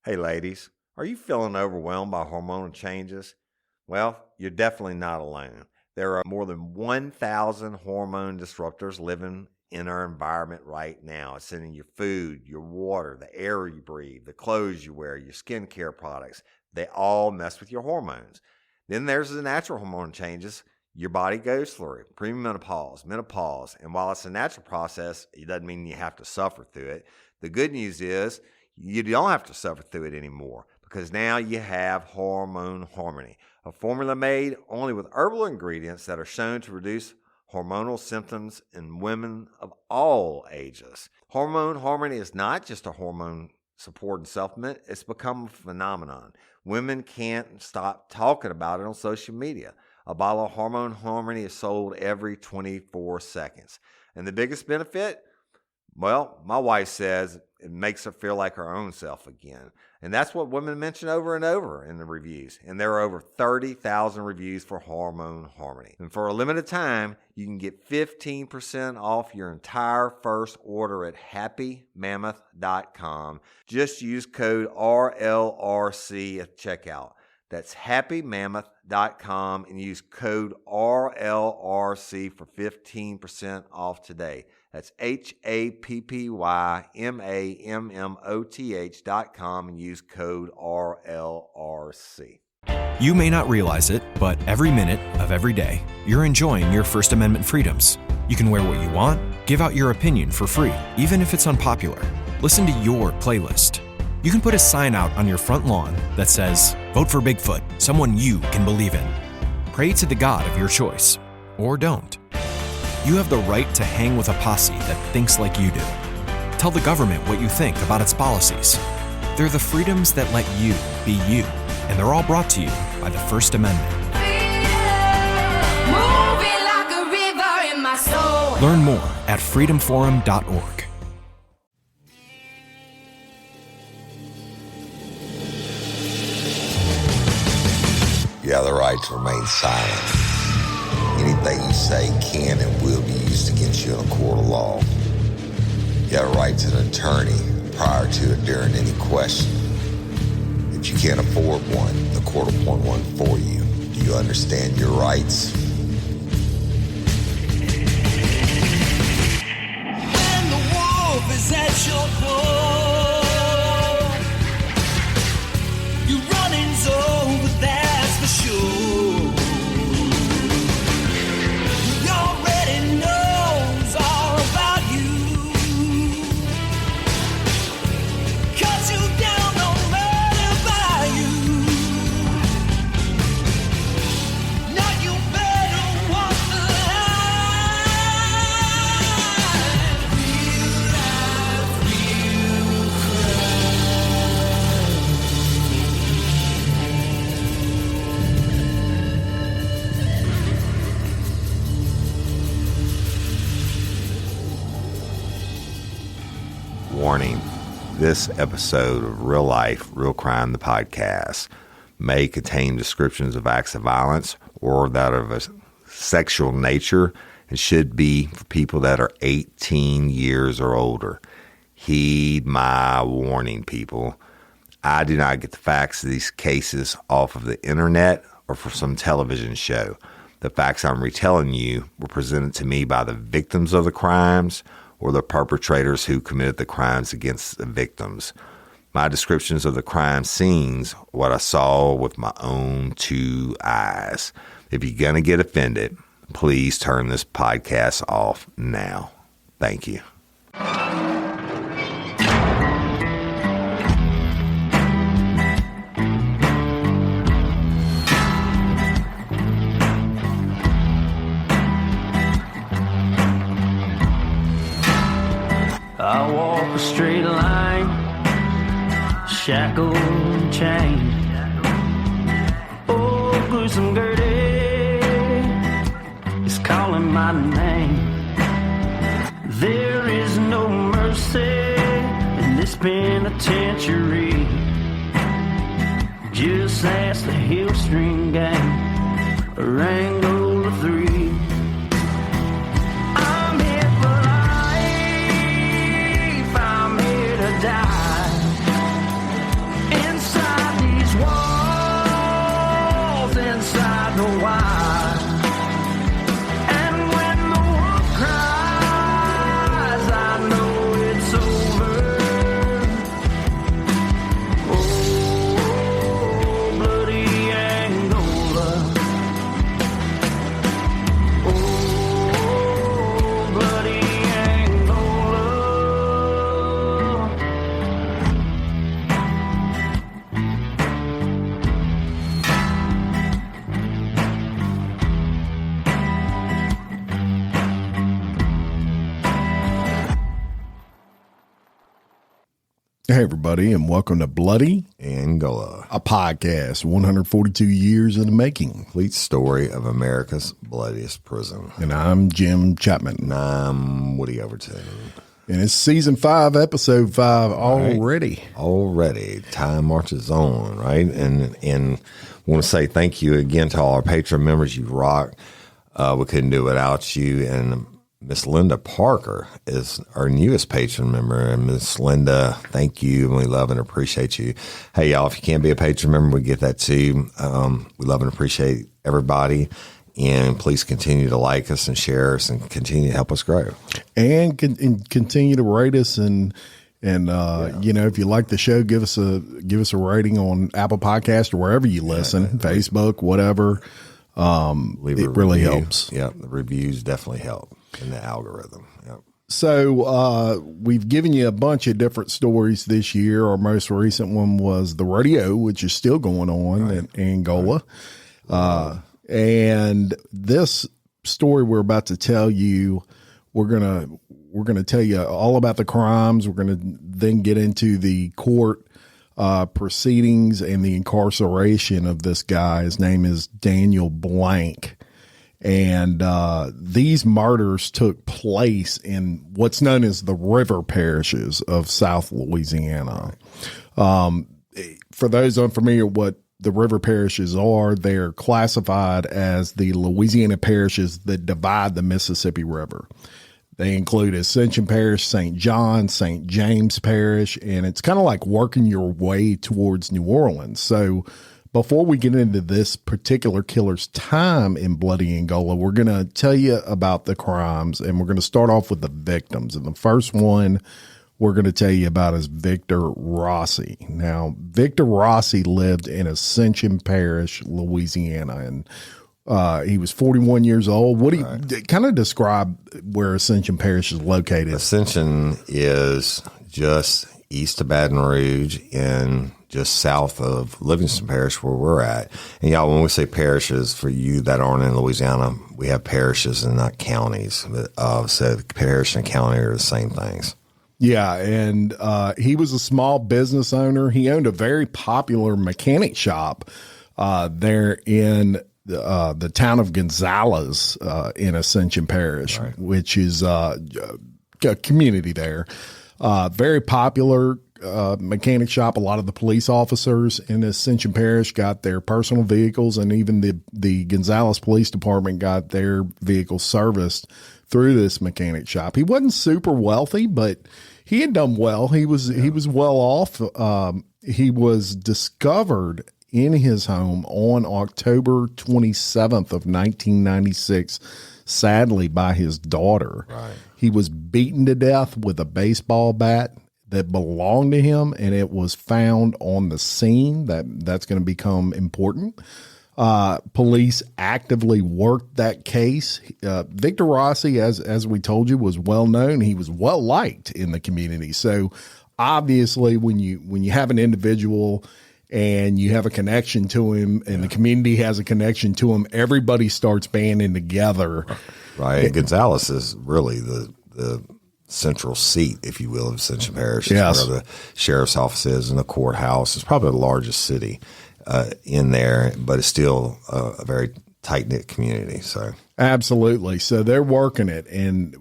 Hey ladies, are you feeling overwhelmed by hormonal changes? Well, you're definitely not alone. There are more than 1,000 hormone disruptors living in our environment right now. It's in your food, your water, the air you breathe, the clothes you wear, your skincare products. They all mess with your hormones. Then there's the natural hormone changes your body goes through, premenopause, menopause. And while it's a natural process, it doesn't mean you have to suffer through it. The good news is you don't have to suffer through it anymore because now you have Hormone Harmony, a formula made only with herbal ingredients that are shown to reduce hormonal symptoms in women of all ages. Hormone Harmony is not just a hormone supporting supplement, it's become a phenomenon. Women can't stop talking about it on social media. A bottle of Hormone Harmony is sold every 24 seconds. And the biggest benefit? Well, my wife says it makes her feel like her own self again. And that's what women mention over and over in the reviews. And there are over 30,000 reviews for Hormone Harmony. And for a limited time, you can get 15% off your entire first order at happymammoth.com. Just use code RLRC at checkout. That's happymammoth.com and use code RLRC for 15% off today. That's happymammoth.com and use code RLRC. You may not realize it, but every minute of every day, you're enjoying your First Amendment freedoms. You can wear what you want, give out your opinion for free, even if it's unpopular. Listen to your playlist. You can put a sign out on your front lawn that says, "Vote for Bigfoot, someone you can believe in." Pray to the God of your choice, or don't. You have the right to hang with a posse that thinks like you do. Tell the government what you think about its policies. They're the freedoms that let you be you, and they're all brought to you by the First Amendment. Moving like a river in my soul. Learn more at freedomforum.org. You have the right to remain silent. Anything you say can and will be used against you in a court of law. You have a right to an attorney prior to and during any question. If you can't afford one, the court will appoint one for you. Do you understand your rights? When the wolf is at your door, your running's over, that's for sure. He already knows all about you. Cut you down, no matter by you. Now you better walk the line. Real life, real Warning, this episode of Real Life, Real Crime, the podcast, may contain descriptions of acts of violence or that of a sexual nature and should be for people that are 18 years or older. Heed my warning, people. I do not get the facts of these cases off of the internet or from some television show. The facts I'm retelling you were presented to me by the victims of the crimes or the perpetrators who committed the crimes against the victims. My descriptions of the crime scenes, what I saw with my own two eyes. If you're going to get offended, please turn this podcast off now. Thank you. I walk a straight line, shackled and chained. Oh, gruesome Gertie is calling my name. There is no mercy in this penitentiary. Just ask the Hill String Gang or Angola 3. I'm here for life, I'm here to die. Hey, everybody, and welcome to Bloody Angola, a podcast, 142 years in the making. complete story of America's bloodiest prison. And I'm Jim Chapman. And I'm Woody Overton. And it's season 5, episode 5 already. Already. Time marches on, right? And I want to say thank you again to all our Patreon members. You rock. We couldn't do it without you. And Miss Linda Parker is our newest patron member. And Miss Linda, thank you. And we love and appreciate you. Hey, y'all, if you can't be a patron member, we get that too. We love and appreciate everybody. And please continue to like us and share us and continue to help us grow. And continue to rate us. And you know, if you like the show, give us a rating on Apple Podcast or wherever you listen, Facebook, whatever. It really helps. Yeah, the reviews definitely help in the algorithm. Yep. So we've given you a bunch of different stories this year. Our most recent one was the rodeo, which is still going on in Angola. And this story we're about to tell you, we're gonna tell you all about the crimes. We're gonna then get into the court proceedings and the incarceration of this guy. His name is Daniel Blank. And these murders took place in what's known as the river parishes of South Louisiana. For those unfamiliar what the river parishes are, they're classified as the Louisiana parishes that divide the Mississippi River. They include Ascension Parish, St. John, St. James Parish, and it's kind of like working your way towards New Orleans. So before we get into this particular killer's time in Bloody Angola, we're going to tell you about the crimes, and we're going to start off with the victims. And the first one we're going to tell you about is Victor Rossi. Now, Victor Rossi lived in Ascension Parish, Louisiana, and he was 41 years old. What do you kind of describe where Ascension Parish is located? Ascension is just east of Baton Rouge and just south of Livingston Parish, where we're at. And y'all, when we say parishes, for you that aren't in Louisiana, we have parishes and not counties. So parish and county are the same things. Yeah, and he was a small business owner. He owned a very popular mechanic shop there in the town of Gonzales in Ascension Parish, which is a community there. Very popular mechanic shop. A lot of the police officers in Ascension Parish got their personal vehicles, and even the Gonzales Police Department got their vehicles serviced through this mechanic shop. He wasn't super wealthy, but he had done well. He was well off. He was discovered in his home on October 27th of 1996, sadly by his daughter. Right. He was beaten to death with a baseball bat that belonged to him, and it was found on the scene. That's going to become important. Police actively worked that case. Victor Rossi, as we told you, was well known. He was well liked in the community. So obviously, when you have an individual and you have a connection to him, and the community has a connection to him, everybody starts banding together. Right. Gonzales is really the central seat, if you will, of Ascension Parish. It's where the sheriff's office is and the courthouse. It's probably the largest city in there, but it's still a very tight-knit community. So absolutely. So they're working it, and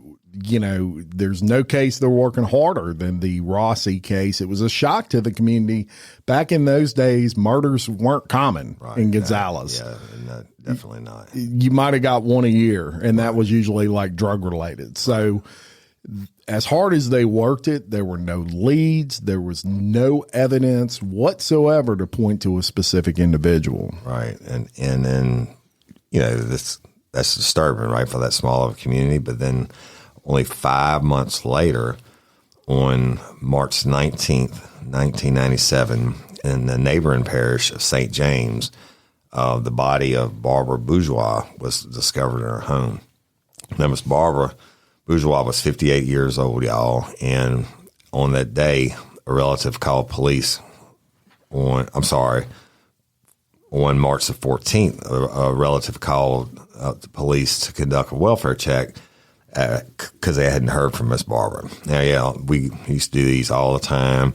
you know, there's no case they're working harder than the Rossi case. It was a shock to the community. Back in those days, murders weren't common in Gonzales. Yeah, no, definitely not. You might have got one a year, and that was usually like drug-related. So as hard as they worked it, there were no leads. There was no evidence whatsoever to point to a specific individual. Right. And then, you know, that's disturbing, right, for that small of a community. But then only 5 months later, on March 19th, 1997, in the neighboring parish of St. James, the body of Barbara Bourgeois was discovered in her home. Now, Miss Barbara Bourgeois was 58 years old, y'all, and on that day, a relative called police on March the 14th, a relative called the police to conduct a welfare check because they hadn't heard from Miss Barbara. Now, we used to do these all the time.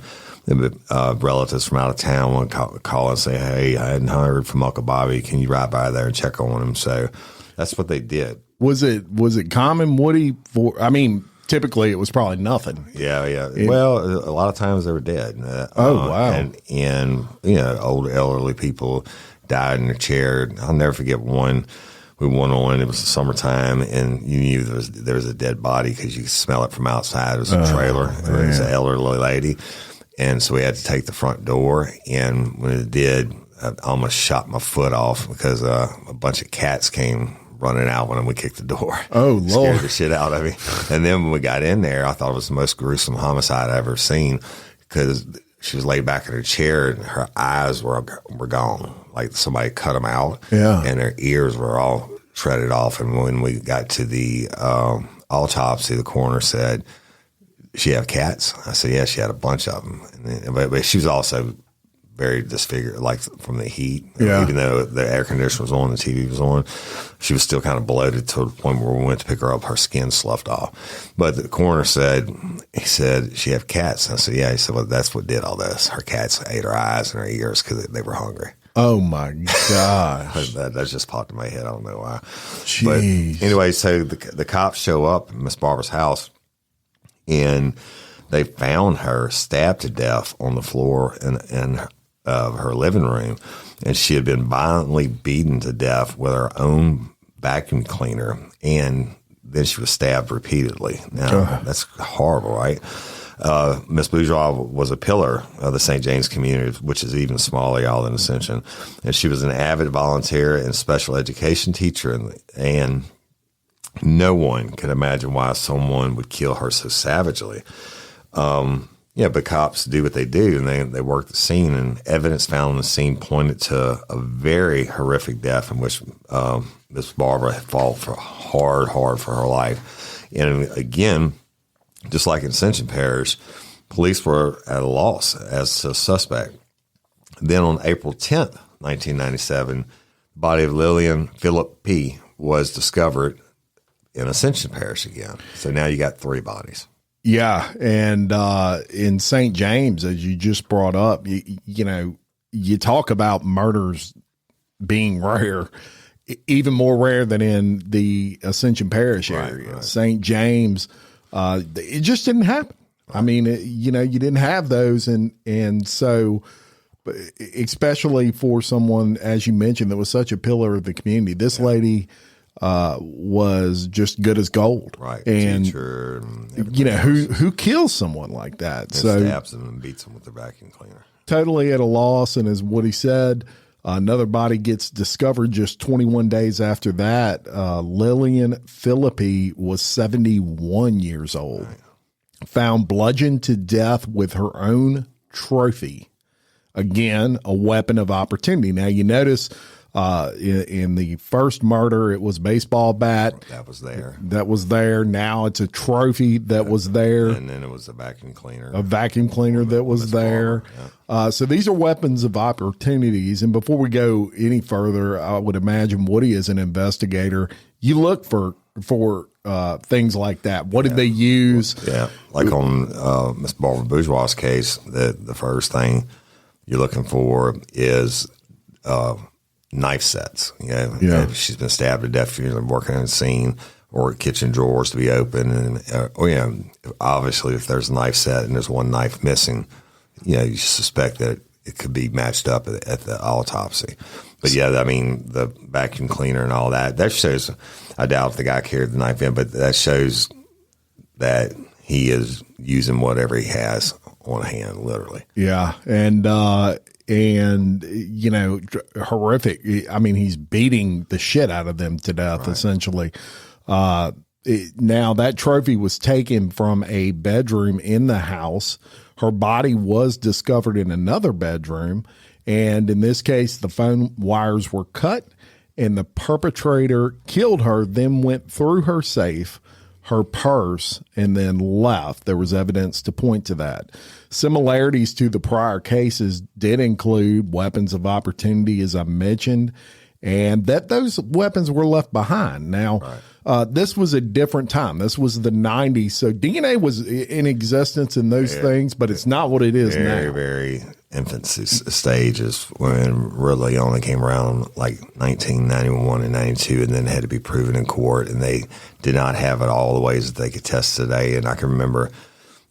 relatives from out of town would call and say, "Hey, I hadn't heard from Uncle Bobby. Can you ride by there and check on him?" So that's what they did. Was it common, Woody? Typically it was probably nothing. Yeah. Well, a lot of times they were dead. Wow. And old elderly people died in their chair. I'll never forget one. We went on. It was the summertime, and you knew there was a dead body because you could smell it from outside. It was a trailer. And it was an elderly lady, and so we had to take the front door. And when it did, I almost shot my foot off because a bunch of cats came running out when we kicked the door. Oh, Lord. Scared the shit out of me. And then when we got in there, I thought it was the most gruesome homicide I've ever seen because she was laid back in her chair and her eyes were gone. Like somebody cut them out. Yeah. And her ears were all shredded off. And when we got to the autopsy, the coroner said, "She have cats?" I said, "Yeah, she had a bunch of them." But she was also very disfigured, like from the heat. Yeah. Even though the air conditioner was on, the TV was on, she was still kind of bloated to the point where we went to pick her up, her skin sloughed off. But the coroner said, "She have cats?" And I said, "Yeah." He said, "Well, that's what did all this. Her cats ate her eyes and her ears because they were hungry." Oh my gosh. that just popped in my head. I don't know why. Jeez. But anyway, so the cops show up at Miss Barbara's house and they found her stabbed to death on the floor in her living room, and she had been violently beaten to death with her own vacuum cleaner, and then she was stabbed repeatedly. Now, that's horrible, right? Miss Bourgeois was a pillar of the St. James community, which is even smaller, y'all, than Ascension, and she was an avid volunteer and special education teacher, and no one could imagine why someone would kill her so savagely. But cops do what they do, and they work the scene, and evidence found on the scene pointed to a very horrific death in which Miss Barbara had fought for hard for her life. And again, just like in Ascension Parish, police were at a loss as to a suspect. Then on April 10th, 1997, the body of Lillian Phillip P. was discovered in Ascension Parish again. So now you got 3 bodies. Yeah, and in St. James, as you just brought up, you talk about murders being rare, even more rare than in the Ascension Parish area. Right. St. James, it just didn't happen. Right. I mean, you didn't have those, and so, especially for someone, as you mentioned, that was such a pillar of the community, this lady was just good as gold. Right. And teacher and who kills someone like that? And so stabs them and beats them with their vacuum cleaner. Totally at a loss. And as Woody said, another body gets discovered just 21 days after that. Lillian Phillippi was 71 years old, found bludgeoned to death with her own trophy. Again, a weapon of opportunity. Now you notice in the first murder, it was baseball bat. That was there. Now it's a trophy that was there. And then it was a vacuum cleaner. That was there. Yeah. So these are weapons of opportunities. And before we go any further, I would imagine Woody, as an investigator, you look for things like that. What did they use? Yeah. Like on Miss Barbara Bourgeois' case, the first thing you're looking for is knife sets. If she's been stabbed to death, you're working in a scene, or kitchen drawers to be open, and obviously if there's a knife set and there's one knife missing, you suspect that it could be matched up at the autopsy. But the vacuum cleaner and all that shows. I doubt if the guy carried the knife in, but that shows that he is using whatever he has on hand, literally. Yeah, and horrific. I mean, he's beating the shit out of them to death, essentially. Now that trophy was taken from a bedroom in the house. Her body was discovered in another bedroom. And in this case, the phone wires were cut, and the perpetrator killed her, then went through her safe, her purse, and then left. There was evidence to point to that. Similarities to the prior cases did include weapons of opportunity, as I mentioned, and that those weapons were left behind. Now, This was a different time. This was the 90s. So DNA was in existence in those things, but it's not what it is very, now. Very infancy stages when really only came around like 1991 and 92 and then had to be proven in court. And they did not have it all the ways that they could test today. And I can remember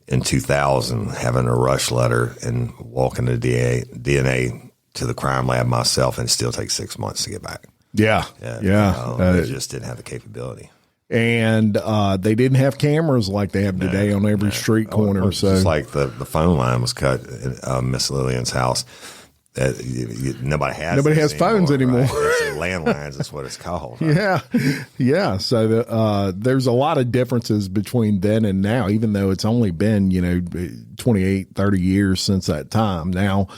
in 2000 having a rush letter and walking the DNA to the crime lab myself, and it still takes 6 months to get back. Yeah. They just didn't have the capability. And they didn't have cameras like they have today on every street corner. So just like the phone line was cut at Miss Lillian's house. Nobody has phones anymore. Right? Landlines. That's what it's called. Right? Yeah. So there's a lot of differences between then and now, even though it's only been 28, 30 years since that time. Now,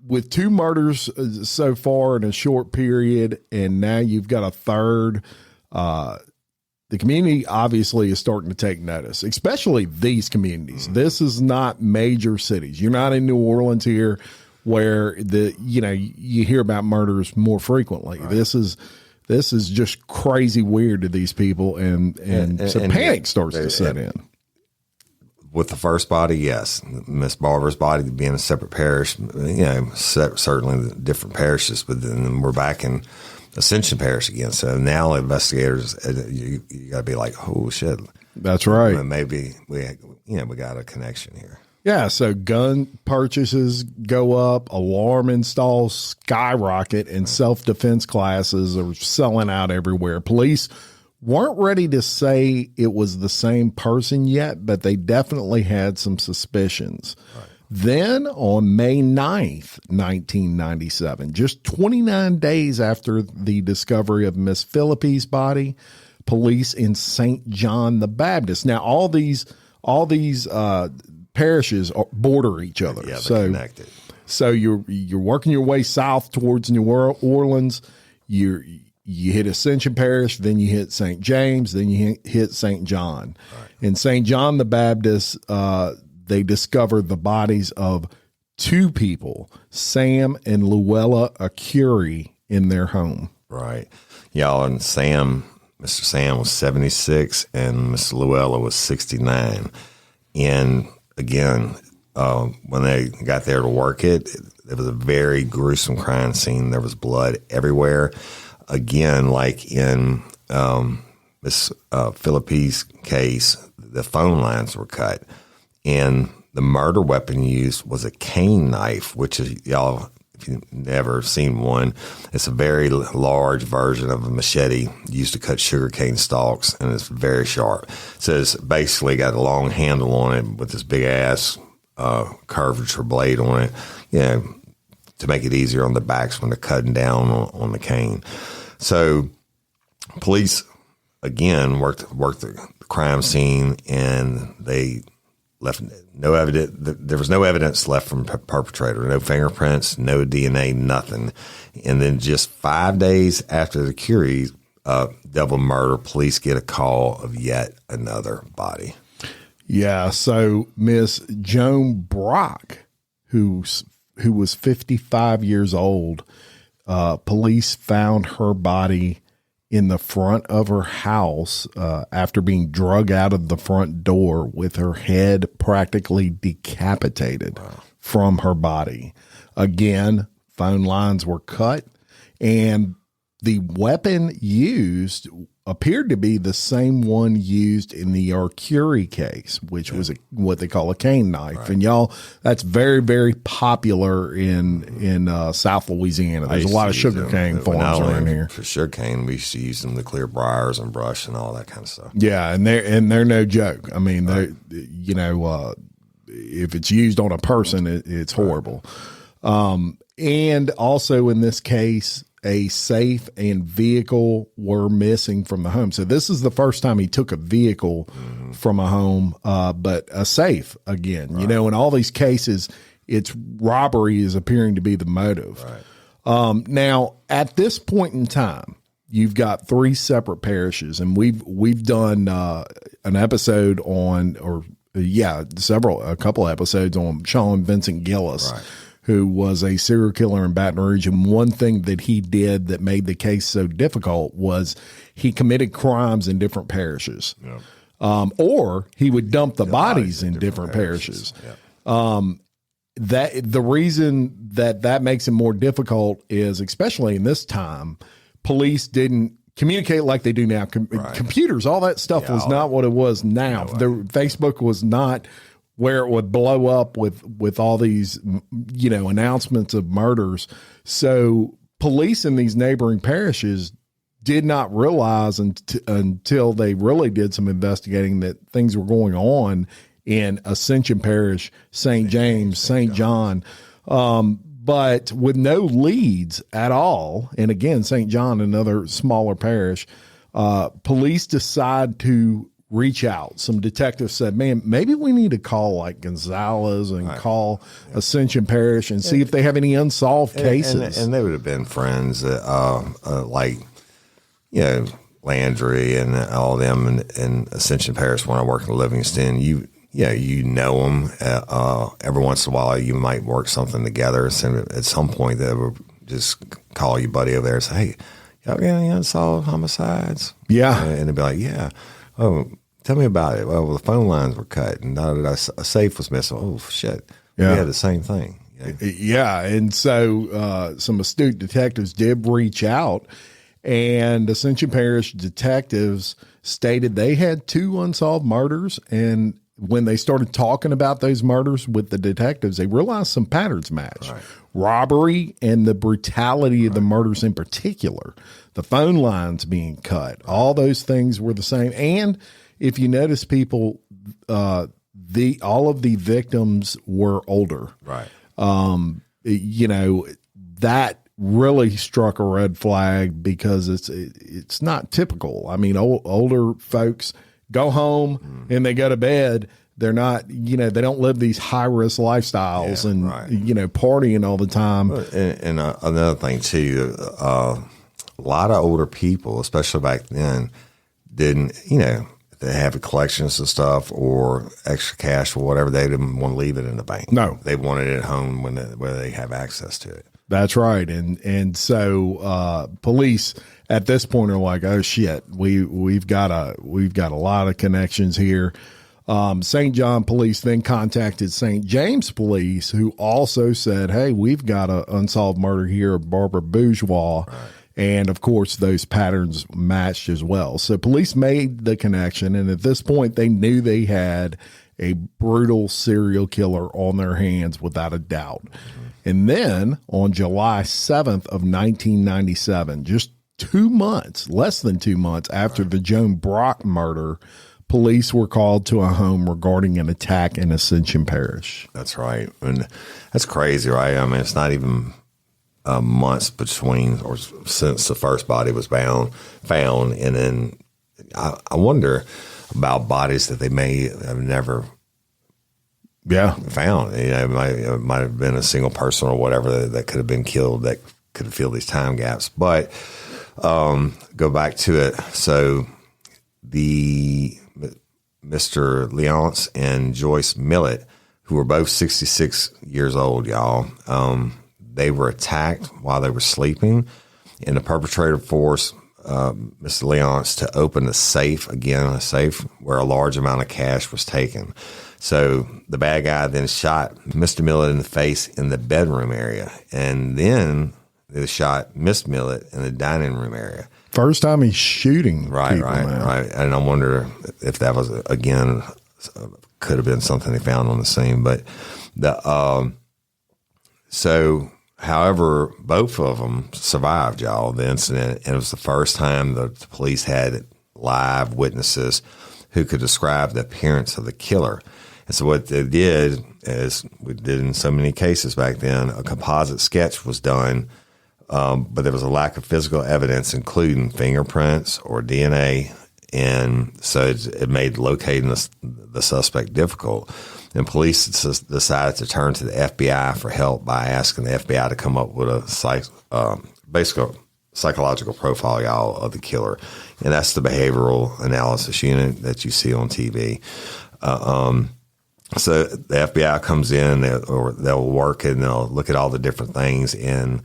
with 2 murders so far in a short period, and now you've got a third, the community obviously is starting to take notice, especially these communities. This is not major cities. You're not in New Orleans here where you hear about murders more frequently. Right. This is just crazy weird to these people, and panic starts to set in. With the first body, yes. Miss Barber's body being a separate parish, certainly different parishes, but then we're back in Ascension Parish again. So now investigators, you got to be like, oh, shit. That's right. Maybe we got a connection here. Yeah, so gun purchases go up, alarm installs skyrocket, and self-defense classes are selling out everywhere. Police weren't ready to say it was the same person yet, but they definitely had some suspicions. Right. Then on May 9th, 1997, just 29 days after the discovery of Miss Phillippe's body, police in St. John the Baptist. Now, all these parishes border each other. Yeah, they're connected. So you're working your way south towards New Orleans. You hit Ascension Parish, then you hit St. James, then you hit St. John. Right. In St. John the Baptist, they discovered the bodies of 2 people, Sam and Luella Acuri, in their home. Right. Y'all, and Mr. Sam was 76 and Miss Luella was 69. And again, when they got there to work it was a very gruesome crime scene. There was blood everywhere. Again, like in Miss Phillippe's case, the phone lines were cut, and the murder weapon used was a cane knife, which is, y'all, if you've never seen one, it's a very large version of a machete used to cut sugarcane stalks, and it's very sharp. So it's basically got a long handle on it with this big ass curvature blade on it, to make it easier on the backs when they're cutting down on the cane. So police, again, worked the crime scene, and they left no evidence. There was no evidence left from perpetrator, no fingerprints, no DNA, nothing. And then just 5 days after the Curie double murder, police get a call of yet another body. Yeah, so Miss Joan Brock, who was 55 years old, police found her body in the front of her house after being drug out of the front door with her head practically decapitated from her body. Again, phone lines were cut, and the weapon used appeared to be the same one used in the Arcuri case, which was what they call a cane knife. Right. And y'all, that's very, very popular in South Louisiana. There's a lot of sugarcane farms around here. For sugarcane, we used to use them to clear briars and brush and all that kind of stuff. Yeah, and they're no joke. I mean, if it's used on a person, it's horrible. And also in this case, a safe and vehicle were missing from the home. So this is the first time he took a vehicle from a home, but a safe again. Right. In all these cases, it's robbery is appearing to be the motive. Right. Now, at this point in time, you've got 3 separate parishes, and we've done an episode on, a couple episodes on Sean Vincent Gillis. Right. who was a serial killer in Baton Rouge. And one thing that he did that made the case so difficult was he committed crimes in different parishes. Yeah. Or he would dump the bodies in different parishes. Yeah. That the reason that makes it more difficult is, especially in this time, police didn't communicate like they do now. Computers, all that stuff was not what it was now. Facebook was not where it would blow up with all these, announcements of murders. So police in these neighboring parishes did not realize until they really did some investigating that things were going on in Ascension Parish, St. James, St. John, but with no leads at all. And again, St. John, another smaller parish, police decide to reach out. Some detectives said, man, maybe we need to call like Gonzalez and call Ascension Parish and see if they have any unsolved cases. And they would have been friends, like, Landry and all them in Ascension Parish when I worked in Livingston. You know them. Every once in a while, you might work something together. So at some point, they would just call your buddy over there and say, hey, y'all got any unsolved homicides? Yeah. And they'd be like, yeah. Oh, tell me about it. Well, the phone lines were cut and a safe was missing. Oh, shit. Yeah. We had the same thing. Yeah. And so some astute detectives did reach out, and Ascension Parish detectives stated they had 2 unsolved murders. And when they started talking about those murders with the detectives, they realized some patterns matched. Right. Robbery and the brutality of the murders in particular, the phone lines being cut, all those things were the same. And if you notice, people, all of the victims were older. Right. That really struck a red flag because it's not typical. I mean, older folks go home and they go to bed. They're not, they don't live these high risk lifestyles and, partying all the time. And another thing too, a lot of older people, especially back then, didn't, they have collections and stuff or extra cash or whatever. They didn't want to leave it in the bank. No, they wanted it at home where they have access to it. That's right. And so police at this point are like, oh shit, we've got a lot of connections here. St. John police then contacted St. James police, who also said, hey, we've got an unsolved murder here of Barbara Bourgeois. Right. And of course, those patterns matched as well. So police made the connection. And at this point, they knew they had a brutal serial killer on their hands without a doubt. Mm-hmm. And then on July 7th of 1997, just 2 months, less than 2 months after the Joan Brock murder, police were called to a home regarding an attack in Ascension Parish. That's right. And that's crazy, right? I mean, it's not even months between or since the first body was found. And then I wonder about bodies that they may have never found. It might have been a single person or whatever that could have been killed that could have filled these time gaps. But go back to it. So the Mr. Leonce and Joyce Millett, who were both 66 years old, y'all, they were attacked while they were sleeping, and the perpetrator forced Mr. Leonce to open a safe where a large amount of cash was taken. So the bad guy then shot Mr. Millett in the face in the bedroom area, and then they shot Miss Millett in the dining room area. First time he's shooting. Right. And I wonder if that was, again, could have been something they found on the scene. But however, both of them survived, y'all, the incident. And it was the first time that the police had live witnesses who could describe the appearance of the killer. And so what they did, as we did in so many cases back then, a composite sketch was done. But there was a lack of physical evidence, including fingerprints or DNA, and so it made locating the suspect difficult. And police decided to turn to the FBI for help by asking the FBI to come up with a basic psychological profile, y'all, of the killer, and that's the behavioral analysis unit that you see on TV. So the FBI comes in, or they'll work and they'll look at all the different things, and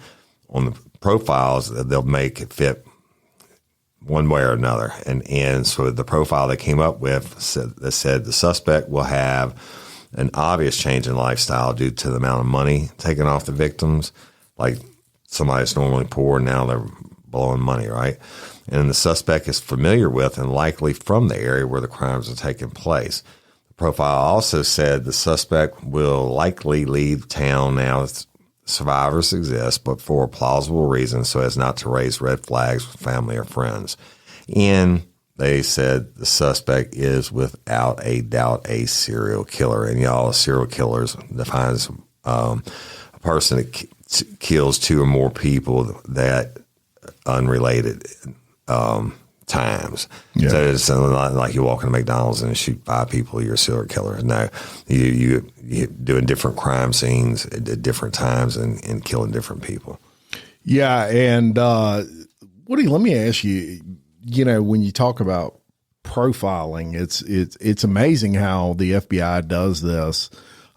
on the profiles, they'll make it fit one way or another. And so the profile they came up with said the suspect will have an obvious change in lifestyle due to the amount of money taken off the victims. Like somebody that's normally poor, now they're blowing money, right? And the suspect is familiar with and likely from the area where the crimes are taking place. The profile also said the suspect will likely leave town now that survivors exist, but for a plausible reason so as not to raise red flags with family or friends. And they said the suspect is without a doubt a serial killer. And y'all, a serial killer defines a person that kills two or more people that unrelated times. Yeah. So it's not like you walk into McDonald's and shoot 5 people, you're a serial killer. No, you're doing different crime scenes at different times and killing different people. Yeah. And Woody, let me ask you, when you talk about profiling, it's amazing how the FBI does this.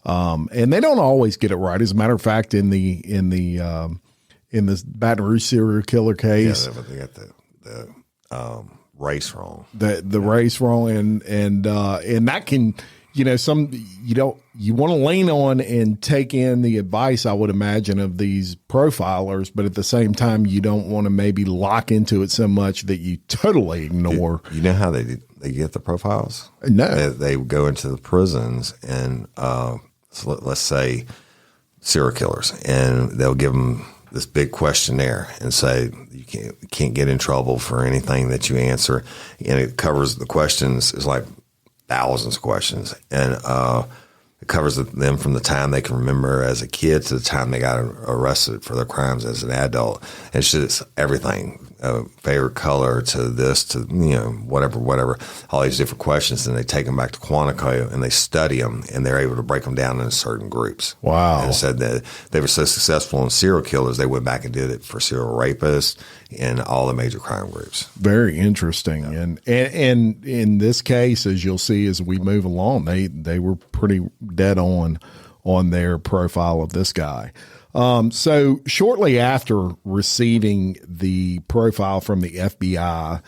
And they don't always get it right. As a matter of fact, in the Baton Rouge serial killer case, yeah, they got the race wrong. The race wrong, and that can, you want to lean on and take in the advice, I would imagine, of these profilers, but at the same time, you don't want to maybe lock into it so much that you totally ignore. You know how they get the profiles? No, they go into the prisons and so let's say serial killers, and they'll give them this big questionnaire and say you can't get in trouble for anything that you answer, and it covers the questions. It's like thousands of questions, and it covers them from the time they can remember as a kid to the time they got arrested for their crimes as an adult. It's just everything, favorite color to this to whatever, all these different questions. And they take them back to Quantico and they study them, and they're able to break them down into certain groups. Wow! And said that they were so successful in serial killers, they went back and did it for serial rapists and all the major crime groups. Very interesting. Yeah. And in this case, as you'll see as we move along, they were pretty dead on their profile of this guy. So shortly after receiving the profile from the FBI,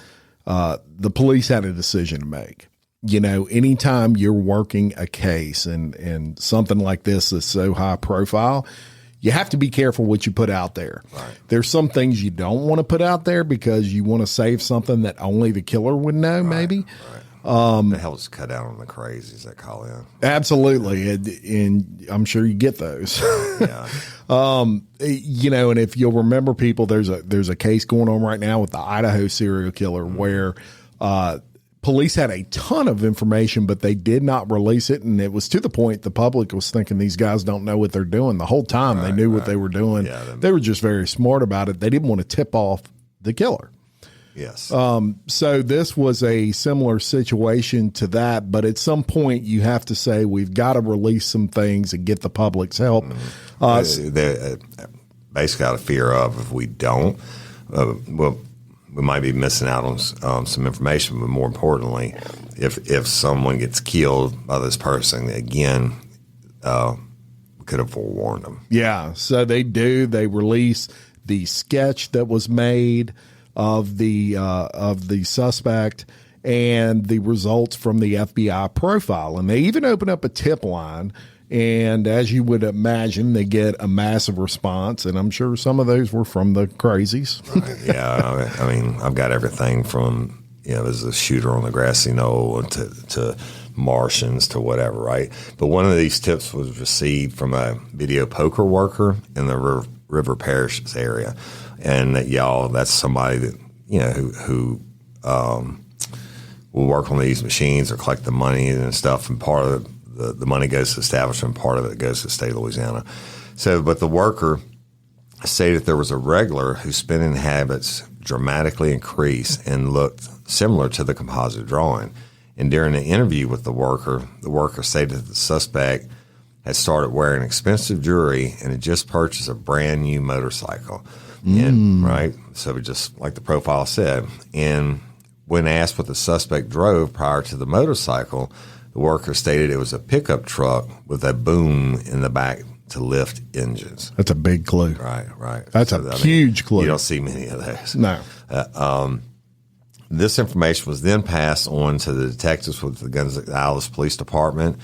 the police had a decision to make. Anytime you're working a case and something like this is so high profile, you have to be careful what you put out there. Right. There's some things you don't want to put out there because you want to save something that only the killer would know, maybe. Right. It helps cut down on the crazies that call in. Absolutely. And I'm sure you get those. Yeah. And if you'll remember, people, there's a case going on right now with the Idaho serial killer where police had a ton of information, but they did not release it. And it was to the point the public was thinking these guys don't know what they're doing. The whole time they knew what they were doing. Yeah, they were just very smart about it. They didn't want to tip off the killer. Yes. So this was a similar situation to that, but at some point you have to say we've got to release some things and get the public's help. They basically out of fear of if we don't, we might be missing out on some information. But more importantly, if someone gets killed by this person again, we could have forewarned them. Yeah. So they do. They release the sketch that was made of the suspect and the results from the FBI profile. And they even open up a tip line. And as you would imagine, they get a massive response. And I'm sure some of those were from the crazies. Right. Yeah. I mean, I've got everything from, there's a shooter on the grassy knoll to Martians to whatever, right? But one of these tips was received from a video poker worker in the River Parishes area. And that's somebody that, who will work on these machines or collect the money and stuff. And part of the money goes to the establishment, part of it goes to the state of Louisiana. So, but the worker stated there was a regular whose spending habits dramatically increased and looked similar to the composite drawing. And during an interview with the worker stated that the suspect had started wearing expensive jewelry and had just purchased a brand new motorcycle. And, right? So just like the profile said. And when asked what the suspect drove prior to the motorcycle, The worker stated it was a pickup truck with a boom in the back to lift engines. That's a big clue. Right. That's a huge clue. You don't see many of those. No. This information was then passed on to the detectives with the Gonzales Police Department,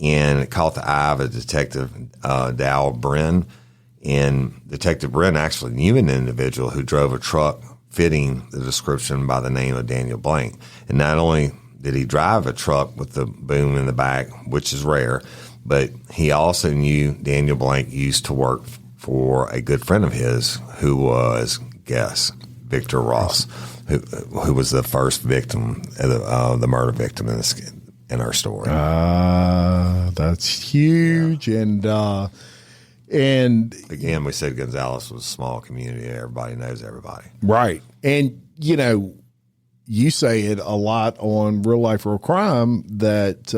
and it caught the eye of a detective, Dow Brin. And Detective Brin actually knew an individual who drove a truck fitting the description by the name of Daniel Blank. And not only did he drive a truck with the boom in the back, which is rare, but he also knew Daniel Blank used to work for a good friend of his who was, guess, Victor Ross, who was the first victim, the murder victim in our story. That's huge. Yeah. And again, we said Gonzales was a small community. Everybody knows everybody. Right. And, you say it a lot on Real Life Real Crime that,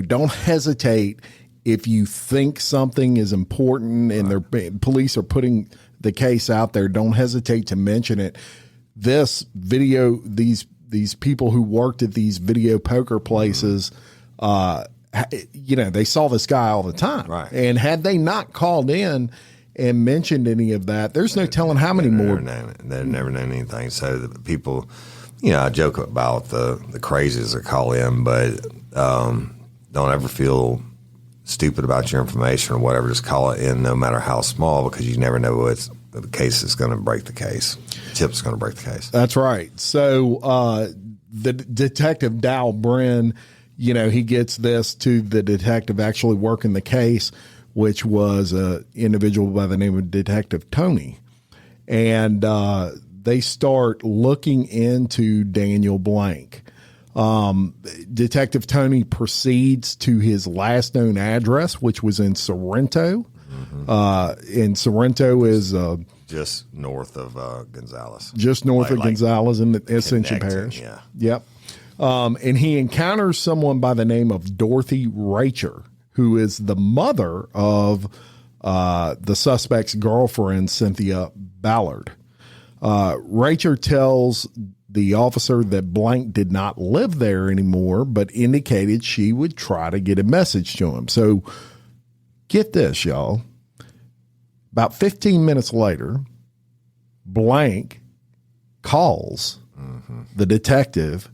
don't hesitate if you think something is important and police are putting the case out there. Don't hesitate to mention it. This video, these people who worked at these video poker places, they saw this guy all the time. Right. And had they not called in and mentioned any of that, there's no telling how many more. They've never known anything. So the people, I joke about the crazies that call in, but don't ever feel stupid about your information or whatever. Just call it in, no matter how small, because you never know what the case is going to break the case. Tip's going to break the case. That's right. So the detective Dow Brin, he gets this to the detective actually working the case, which was an individual by the name of Detective Tony. And they start looking into Daniel Blank. Detective Tony proceeds to his last known address, which was in Sorrento. And Sorrento is just north of Gonzales. Just north of Gonzales in the Ascension Parish. Yeah. Yep. And he encounters someone by the name of Dorothy Racher, who is the mother of the suspect's girlfriend, Cynthia Ballard. Racher tells the officer that Blank did not live there anymore, but indicated she would try to get a message to him. So get this, y'all. About 15 minutes later, Blank calls the detective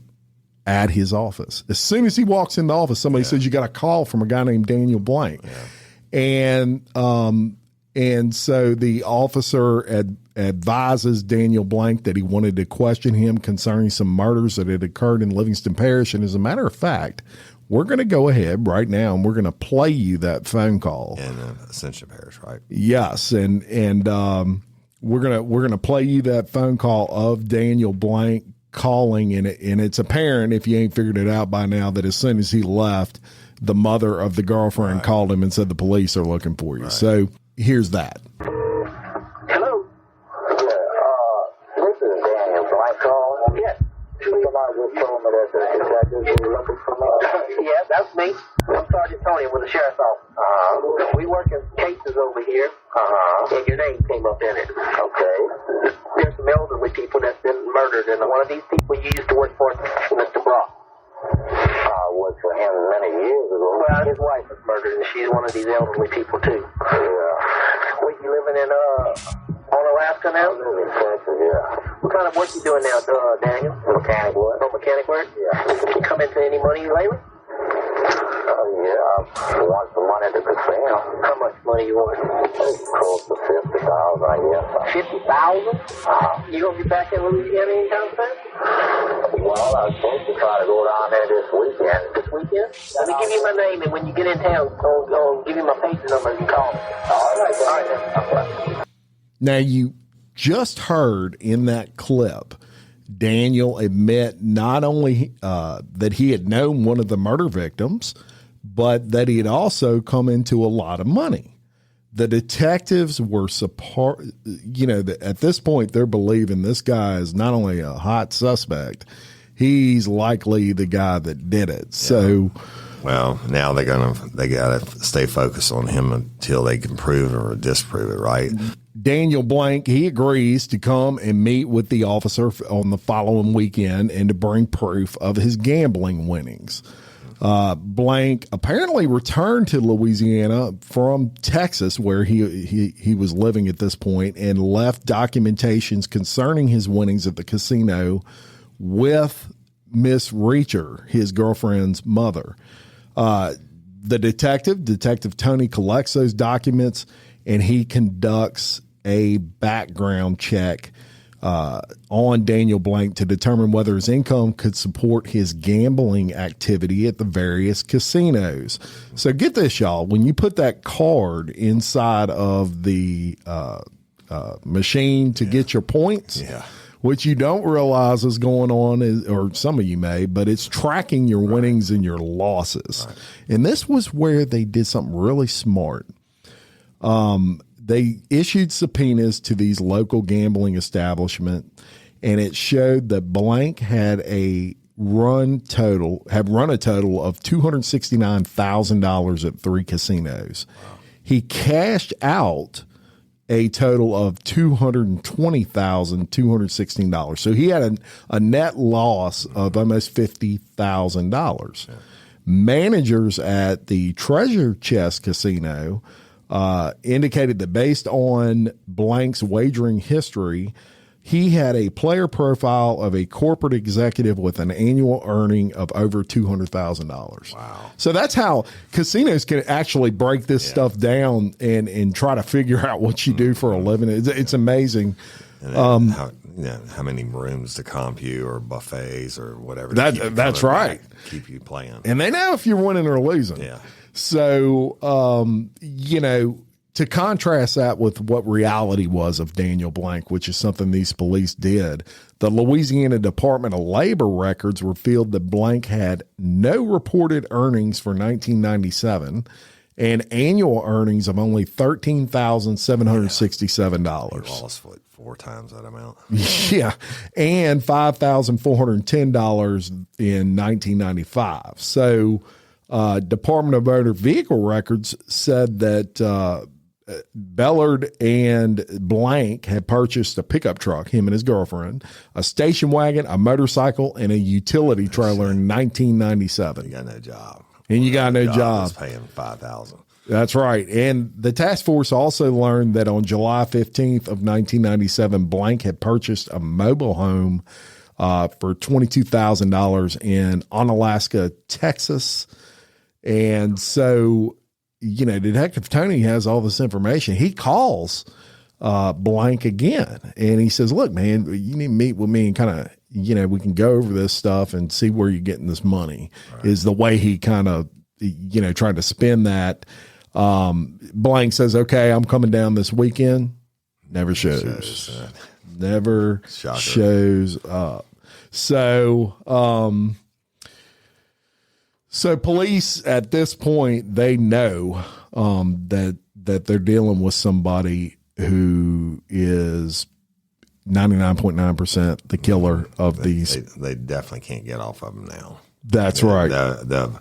at his office. As soon as he walks in the office, somebody says, you got a call from a guy named Daniel Blank. Yeah. And so the officer advises Daniel Blank that he wanted to question him concerning some murders that had occurred in Livingston Parish. And as a matter of fact, we're going to go ahead right now and we're going to play you that phone call. In Ascension Parish, right? Yes. And we're going to play you that phone call of Daniel Blank calling, and it's apparent, if you ain't figured it out by now, that as soon as he left, the mother of the girlfriend called him and said the police are looking for you. Right. So here's that. Hello. This is Daniel Blank calling. Yes. Somebody just told me that the detectives were looking for me. Yeah, that's me. I'm Sergeant Tony with the sheriff's office. We work in cases over here. And your name came up in it. Okay. There's some elderly people that's been murdered, and one of these people you used to work for, Mr. Brock. I worked for him many years ago. Well, his wife was murdered, and she's one of these elderly people too. Yeah. Were you living in on Alaska now? I live in Texas, yeah. What kind of work you doing now, Daniel? Mechanic work. Oh, mechanic work? Yeah. You come into any money lately? Yeah, I want some money at the casino. How much money you want? Close to $50,000, I guess. $50,000? You gonna be back in Louisiana anytime soon? Well, I was supposed to try to go down there this weekend. This weekend? Let me give you my name, and when you get in town, I'll give you my page number and you call me. All right. Now, you just heard in that clip Daniel admit not only that he had known one of the murder victims, but that he had also come into a lot of money. The detectives were at this point, they're believing this guy is not only a hot suspect, he's likely the guy that did it. Yeah. So, well, now they got to stay focused on him until they can prove it or disprove it, right? Daniel Blank, he agrees to come and meet with the officer on the following weekend and to bring proof of his gambling winnings. Blank apparently returned to Louisiana from Texas, where he was living at this point, and left documentations concerning his winnings at the casino with Miss Reacher, his girlfriend's mother. The Detective Tony, collects those documents, and he conducts a background check on Daniel Blank to determine whether his income could support his gambling activity at the various casinos. So get this, y'all. When you put that card inside of the machine to get your points, what you don't realize is going on is, or some of you may, but it's tracking your winnings and your losses. Right. And this was where they did something really smart. They issued subpoenas to these local gambling establishments, and it showed that Blank had run a total of $269,000 at 3 casinos. Wow. He cashed out a total of $220,216. So he had a net loss of almost $50,000. Yeah. Managers at the Treasure Chest Casino indicated that based on Blank's wagering history, he had a player profile of a corporate executive with an annual earning of over $200,000. Wow. So that's how casinos can actually break this stuff down and try to figure out what you do for a living. It's amazing. And how many rooms to comp you or buffets or whatever. That's right. Keep you playing. And they know if you're winning or losing. Yeah. So, to contrast that with what reality was of Daniel Blank, which is something these police did, the Louisiana Department of Labor records revealed that Blank had no reported earnings for 1997 and annual earnings of only $13,767. He lost 4 times that amount. Yeah, and $5,410 in 1995. So, Department of Motor Vehicle Records said that Bellard and Blank had purchased a pickup truck, him and his girlfriend, a station wagon, a motorcycle, and a utility trailer in 1997. You got no job. And you got no job. Paying $5,000. That's right. And the task force also learned that on July 15th of 1997, Blank had purchased a mobile home for $22,000 in Onalaska, Texas. And so, Detective Tony has all this information. He calls Blank again, and he says, look, man, you need to meet with me and kind of, we can go over this stuff and see where you're getting this money, right. Is the way he kind of, tried to spin that. Blank says, okay, I'm coming down this weekend. Never shows. Never shows up. So, So police at this point, they know that they're dealing with somebody who is 99.9% the killer of these. They definitely can't get off of them now. That's right. The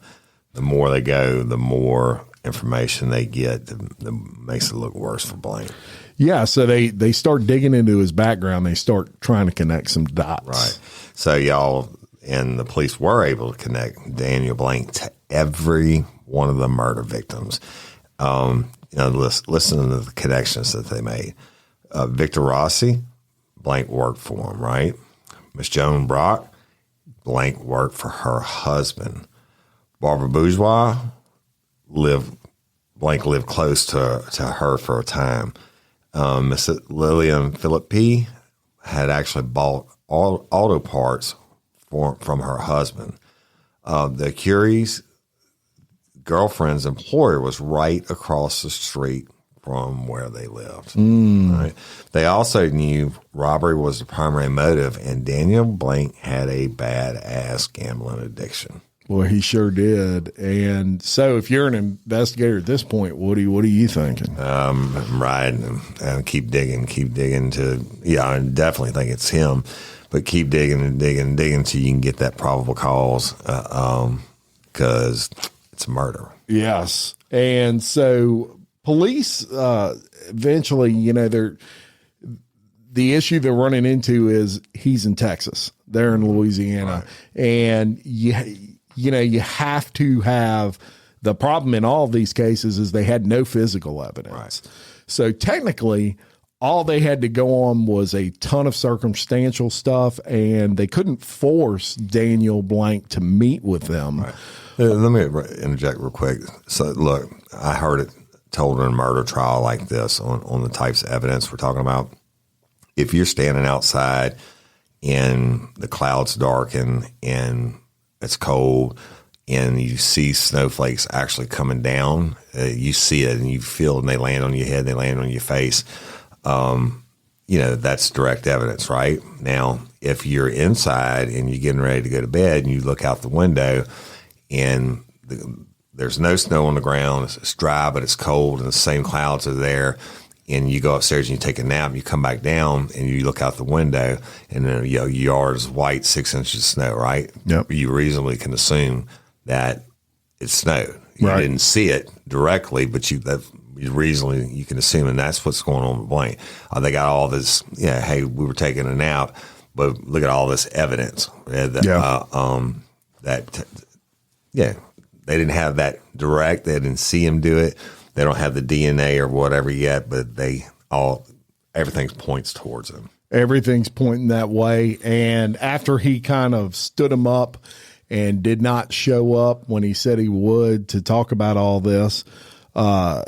more they go, the more information they get, the makes it look worse for Blank. Yeah, so they start digging into his background. They start trying to connect some dots. Right. So y'all... And the police were able to connect Daniel Blank to every one of the murder victims. Listen to the connections that they made. Victor Rossi, Blank worked for him, right? Miss Joan Brock, Blank worked for her husband. Barbara Bourgeois, Blank lived close to her for a time. Miss Lillian Philip P. had actually bought auto parts from her husband. The Curie's girlfriend's employer was right across the street from where they lived. Right? They also knew robbery was the primary motive, and Daniel Blank had a badass gambling addiction. Well, he sure did. And so if you're an investigator at this point, what are you thinking? I'm riding and keep digging I definitely think it's him. But keep digging until you can get that probable cause, because it's a murder. Yes. And so police eventually, the issue they're running into is he's in Texas. They're in Louisiana. Right. And you have to have the problem in all of these cases is they had no physical evidence. Right. So technically, all they had to go on was a ton of circumstantial stuff, and they couldn't force Daniel Blount to meet with them. Right. Let me interject real quick. So, look, I heard it told in a murder trial like this on the types of evidence we're talking about. If you're standing outside and the clouds darken and it's cold and you see snowflakes actually coming down, you see it and you feel it and they land on your head, they land on your face. That's direct evidence, right? Now, if you're inside and you're getting ready to go to bed and you look out the window and there's no snow on the ground, it's dry, but it's cold and the same clouds are there, and you go upstairs and you take a nap and you come back down and you look out the window and then your yard is white, 6 inches of snow, right? Yep. You reasonably can assume that it snowed. You didn't see it directly, but you can assume, and that's what's going on with Blount. They got all this, hey, we were taking a nap, but look at all this evidence. They didn't have that direct. They didn't see him do it. They don't have the DNA or whatever yet, but everything points towards him. Everything's pointing that way. And after he kind of stood him up and did not show up when he said he would to talk about all this, the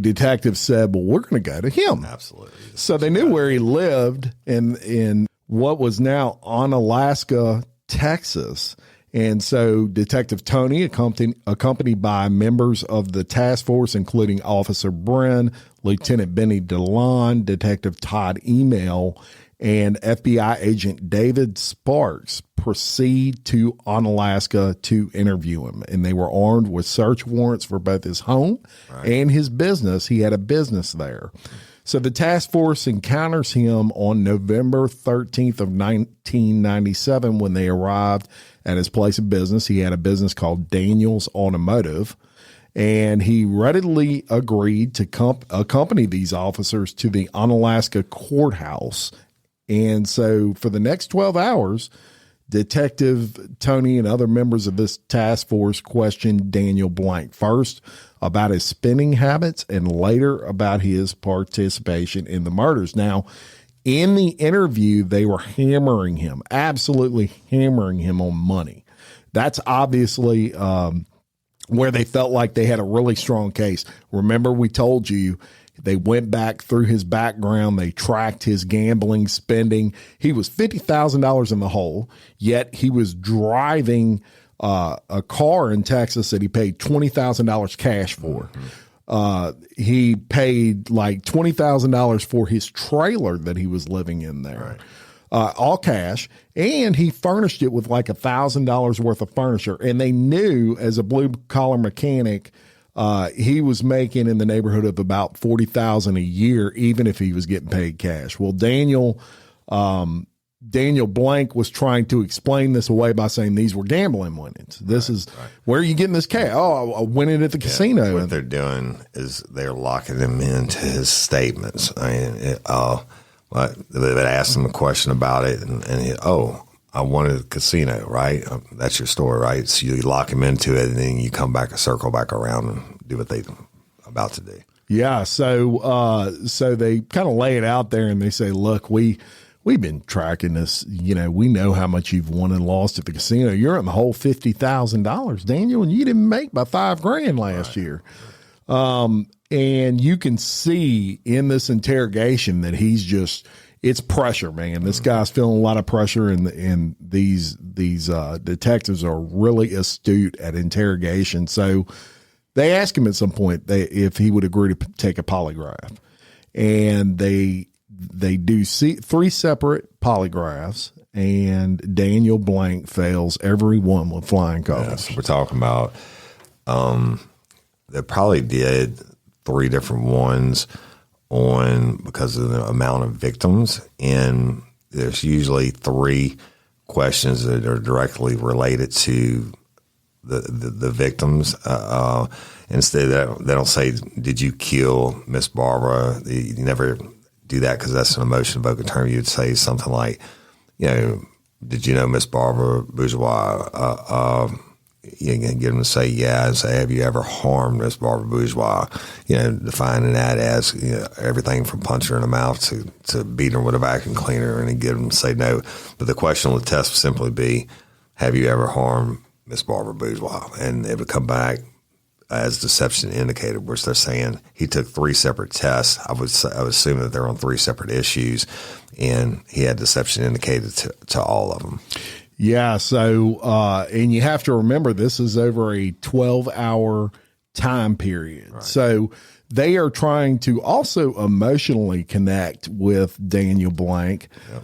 detective said, well, we're going to go to him. Absolutely. So they knew where he lived in what was now Onalaska, Texas. And so Detective Tony, accompanied by members of the task force, including Officer Bren, Lieutenant Benny DeLon, Detective Todd Email, and FBI agent David Sparks, proceed to Onalaska to interview him. And they were armed with search warrants for both his home and his business. He had a business there. So the task force encounters him on November 13th of 1997 when they arrived at his place of business. He had a business called Daniels Automotive, and he readily agreed to accompany these officers to the Onalaska courthouse. And so for the next 12 hours, Detective Tony and other members of this task force questioned Daniel Blount, first about his spending habits and later about his participation in the murders. Now, in the interview, they were hammering him, absolutely hammering him on money. That's obviously where they felt like they had a really strong case. Remember, we told you they went back through his background. They tracked his gambling spending. He was $50,000 in the hole, yet he was driving a car in Texas that he paid $20,000 cash for. He paid like $20,000 for his trailer that he was living in there, all cash. And he furnished it with like $1,000 worth of furniture. And they knew, as a blue collar mechanic, he was making in the neighborhood of about $40,000 a year, even if he was getting paid cash. Well, Daniel Blount was trying to explain this away by saying these were gambling winnings. This is where are you getting this cash? Oh, I win it at the casino. What they're doing is they're locking him into his statements. I mean, they asked him a question about it, and I wanted a casino, right? That's your story, right? So you lock him into it, and then you come back and circle back around and do what they're about to do. Yeah. So they kind of lay it out there, and they say, look, we've been tracking this. We know how much you've won and lost at the casino. You're in the whole $50,000, Daniel, and you didn't make by $5,000 last year. And you can see in this interrogation that it's pressure, man. This guy's feeling a lot of pressure, and these detectives are really astute at interrogation. So they ask him at some point if he would agree to take a polygraph, and they do three separate polygraphs, and Daniel Blount fails every one with flying colors. Yes, we're talking about they probably did 3 different ones because of the amount of victims, and there's usually 3 questions that are directly related to the victims. Instead, they don't say, "Did you kill Miss Barbara?" You never do that because that's an emotion-evoking term. You'd say something like, "Did you know Miss Barbara Bourgeois? you can get them to say yeah and say, have you ever harmed Miss Barbara Bourgeois? Defining that as everything from punching her in the mouth to beating her with a vacuum cleaner, and then get them to say no. But the question on the test would simply be, have you ever harmed Miss Barbara Bourgeois? And it would come back as deception indicated, which they're saying he took 3 separate tests. I would assume that they're on 3 separate issues, and he had deception indicated to all of them. Yeah. So, and you have to remember, this is over a 12-hour time period. Right. So they are trying to also emotionally connect with Daniel Blank. Yep.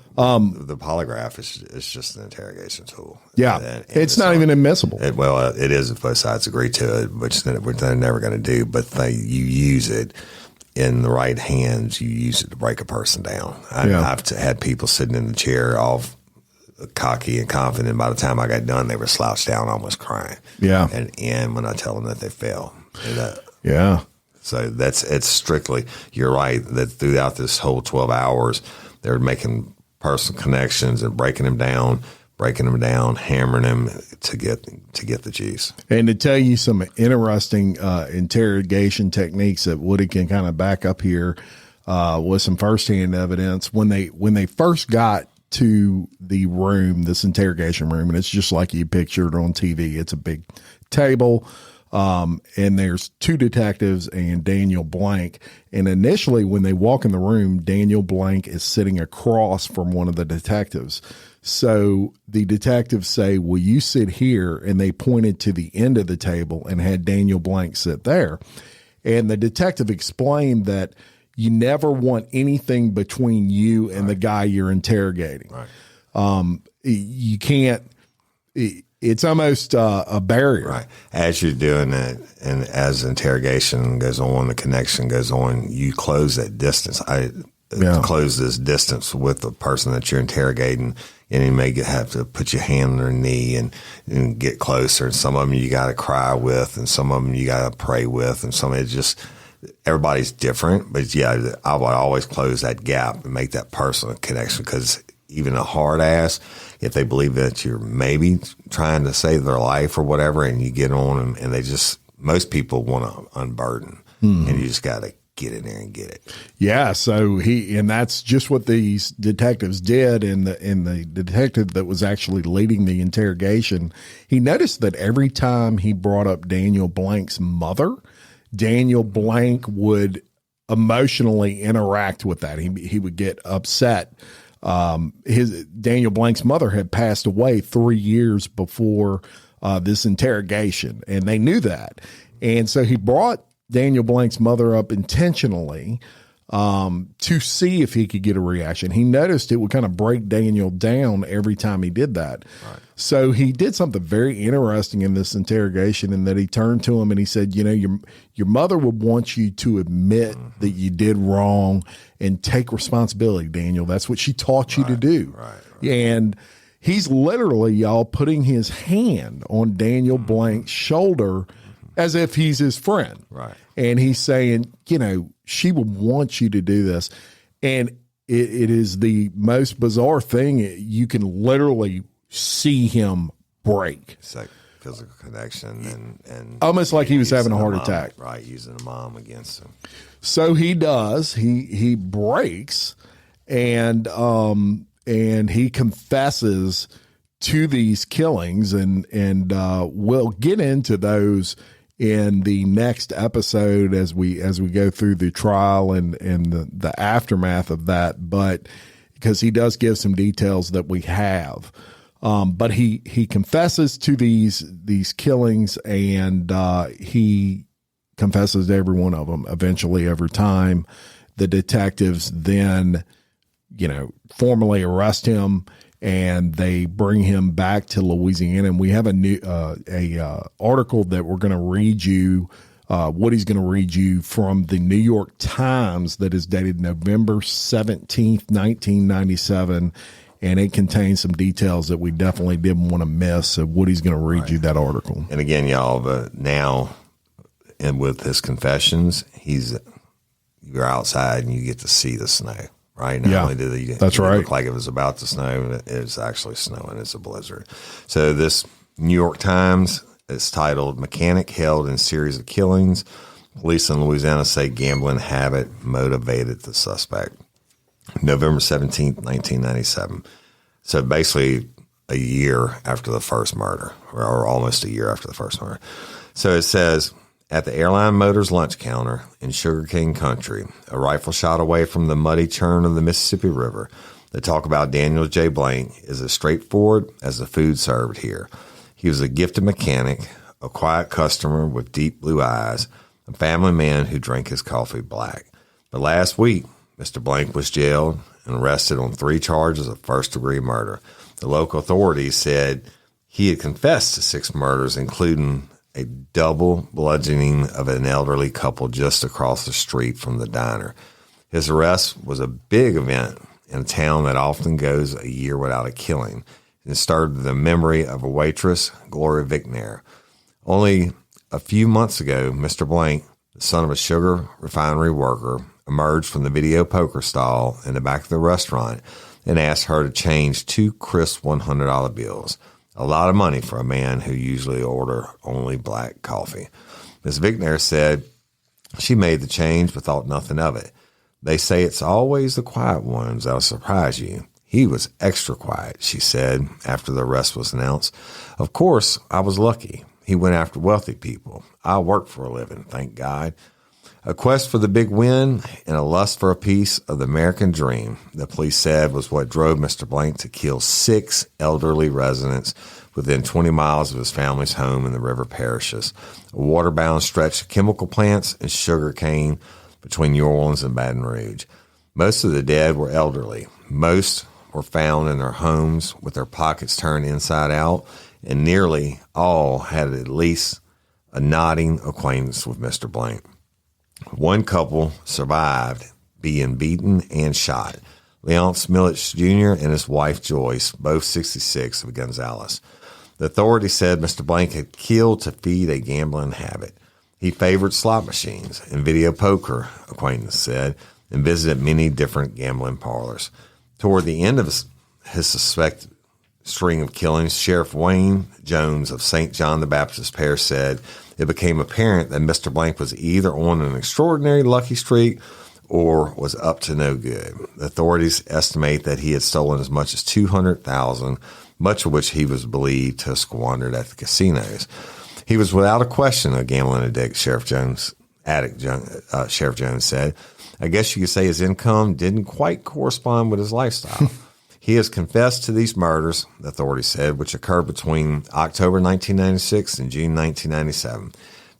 The polygraph is just an interrogation tool. Yeah. And it's not even admissible. It is if both sides agree to it, which they're never going to do, but you use it in the right hands. You use it to break a person down. I've had people sitting in the chair all cocky and confident. By the time I got done, they were slouched down, almost crying. Yeah. And when I tell them that they fail. Yeah. So it's strictly, you're right, that throughout this whole 12 hours, they're making personal connections and breaking them down, hammering them to get the juice. And to tell you some interesting interrogation techniques that Woody can kind of back up here with some firsthand evidence. When they first got to the room, this interrogation room, and it's just like you pictured on TV. It's a big table. And there's 2 detectives and Daniel Blank. And initially, when they walk in the room, Daniel Blank is sitting across from one of the detectives. So the detectives say, will you sit here? And they pointed to the end of the table and had Daniel Blank sit there. And the detective explained that you never want anything between you and the guy you're interrogating. Right. You can't. It's almost a barrier. Right. As you're doing it, and as the interrogation goes on, the connection goes on, you close that distance. Close this distance with the person that you're interrogating, and you may have to put your hand on their knee and get closer. And some of them you got to cry with, and some of them you got to pray with, and some of it just, everybody's different. But yeah, I would always close that gap and make that personal connection, because even a hard ass, if they believe that you're maybe trying to save their life or whatever, and you get on them, and most people want to unburden, and you just got to get in there and get it. Yeah. So and that's just what these detectives did. And the detective that was actually leading the interrogation, he noticed that every time he brought up Daniel Blank's mother, Daniel Blank would emotionally interact with that. He would get upset. Daniel Blank's mother had passed away 3 years before this interrogation, and they knew that. And so he brought Daniel Blank's mother up intentionally to see if he could get a reaction. He noticed it would kind of break Daniel down every time he did that. Right. So he did something very interesting in this interrogation, in that he turned to him and he said, your mother would want you to admit that you did wrong and take responsibility, Daniel. That's what she taught you to do. Right. And he's literally, y'all, putting his hand on Daniel Blank's shoulder as if he's his friend. Right. And he's saying, she would want you to do this. And it is the most bizarre thing. You can literally see him break. It's like physical connection and almost like he was having a heart attack. Right, using the mom against him. So he does. He breaks, and he confesses to these killings, and we'll get into those in the next episode as we go through the trial and the aftermath of that. But because he does give some details that we have. But he confesses to these killings, and he confesses to every one of them eventually every time. The detectives then, formally arrest him, and they bring him back to Louisiana. And we have a new article that we're going to read you. Woody's going to read you from the New York Times that is dated November 17th, 1997. And it contains some details that we definitely didn't want to miss. So Woody's going to read you that article. And again, y'all, now, and with his confessions, you're outside and you get to see the snow, right? Not only did it look like it was about to snow, it was actually snowing. It's a blizzard. So this New York Times It's titled Mechanic Held in Series of Killings. Police in Louisiana say gambling habit motivated the suspect. November 17th, 1997. So basically a year after the first murder, or almost a year after the first murder. So it says, at the Airline Motors lunch counter in Sugarcane Country, a rifle shot away from the muddy churn of the Mississippi River, the talk about Daniel J. Blount is as straightforward as the food served here. He was a gifted mechanic, a quiet customer with deep blue eyes, a family man who drank his coffee black. But last week, Mr. Blount was jailed and arrested on 3 charges of first-degree murder. The local authorities said he had confessed to 6 murders, including a double bludgeoning of an elderly couple just across the street from the diner. His arrest was a big event in a town that often goes a year without a killing. It started the memory of a waitress, Gloria Vicnair. Only a few months ago, Mr. Blount, the son of a sugar refinery worker, emerged from the video poker stall in the back of the restaurant and asked her to change 2 crisp $100 bills. A lot of money for a man who usually order only black coffee. Ms. Vicnair said she made the change but thought nothing of it. They say it's always the quiet ones that'll surprise you. He was extra quiet, she said after the arrest was announced. Of course, I was lucky. He went after wealthy people. I work for a living, thank God. A quest for the big win and a lust for a piece of the American dream, the police said, was what drove Mr. Blount to kill 6 elderly residents within 20 miles of his family's home in the river Parishes, a water-bound stretch of chemical plants and sugar cane between New Orleans and Baton Rouge. Most of the dead were elderly. Most were found in their homes with their pockets turned inside out, and nearly all had at least a nodding acquaintance with Mr. Blount. One couple survived being beaten and shot. Leon Smillich Jr. and his wife Joyce, both 66, of Gonzales. The authorities said Mr. Blount had killed to feed a gambling habit. He favored slot machines and video poker, acquaintance said, and visited many different gambling parlors. Toward the end of his suspected string of killings, Sheriff Wayne Jones of St John the Baptist Parish said it became apparent that Mr. Blount was either on an extraordinary lucky streak or was up to no good. The authorities estimate that he had stolen as much as $200,000, much of which he was believed to have squandered at the casinos. He was without a question a gambling addict, Sheriff Jones said. I guess you could say his income didn't quite correspond with his lifestyle. He has confessed to these murders, the authorities said, which occurred between October 1996 and June 1997.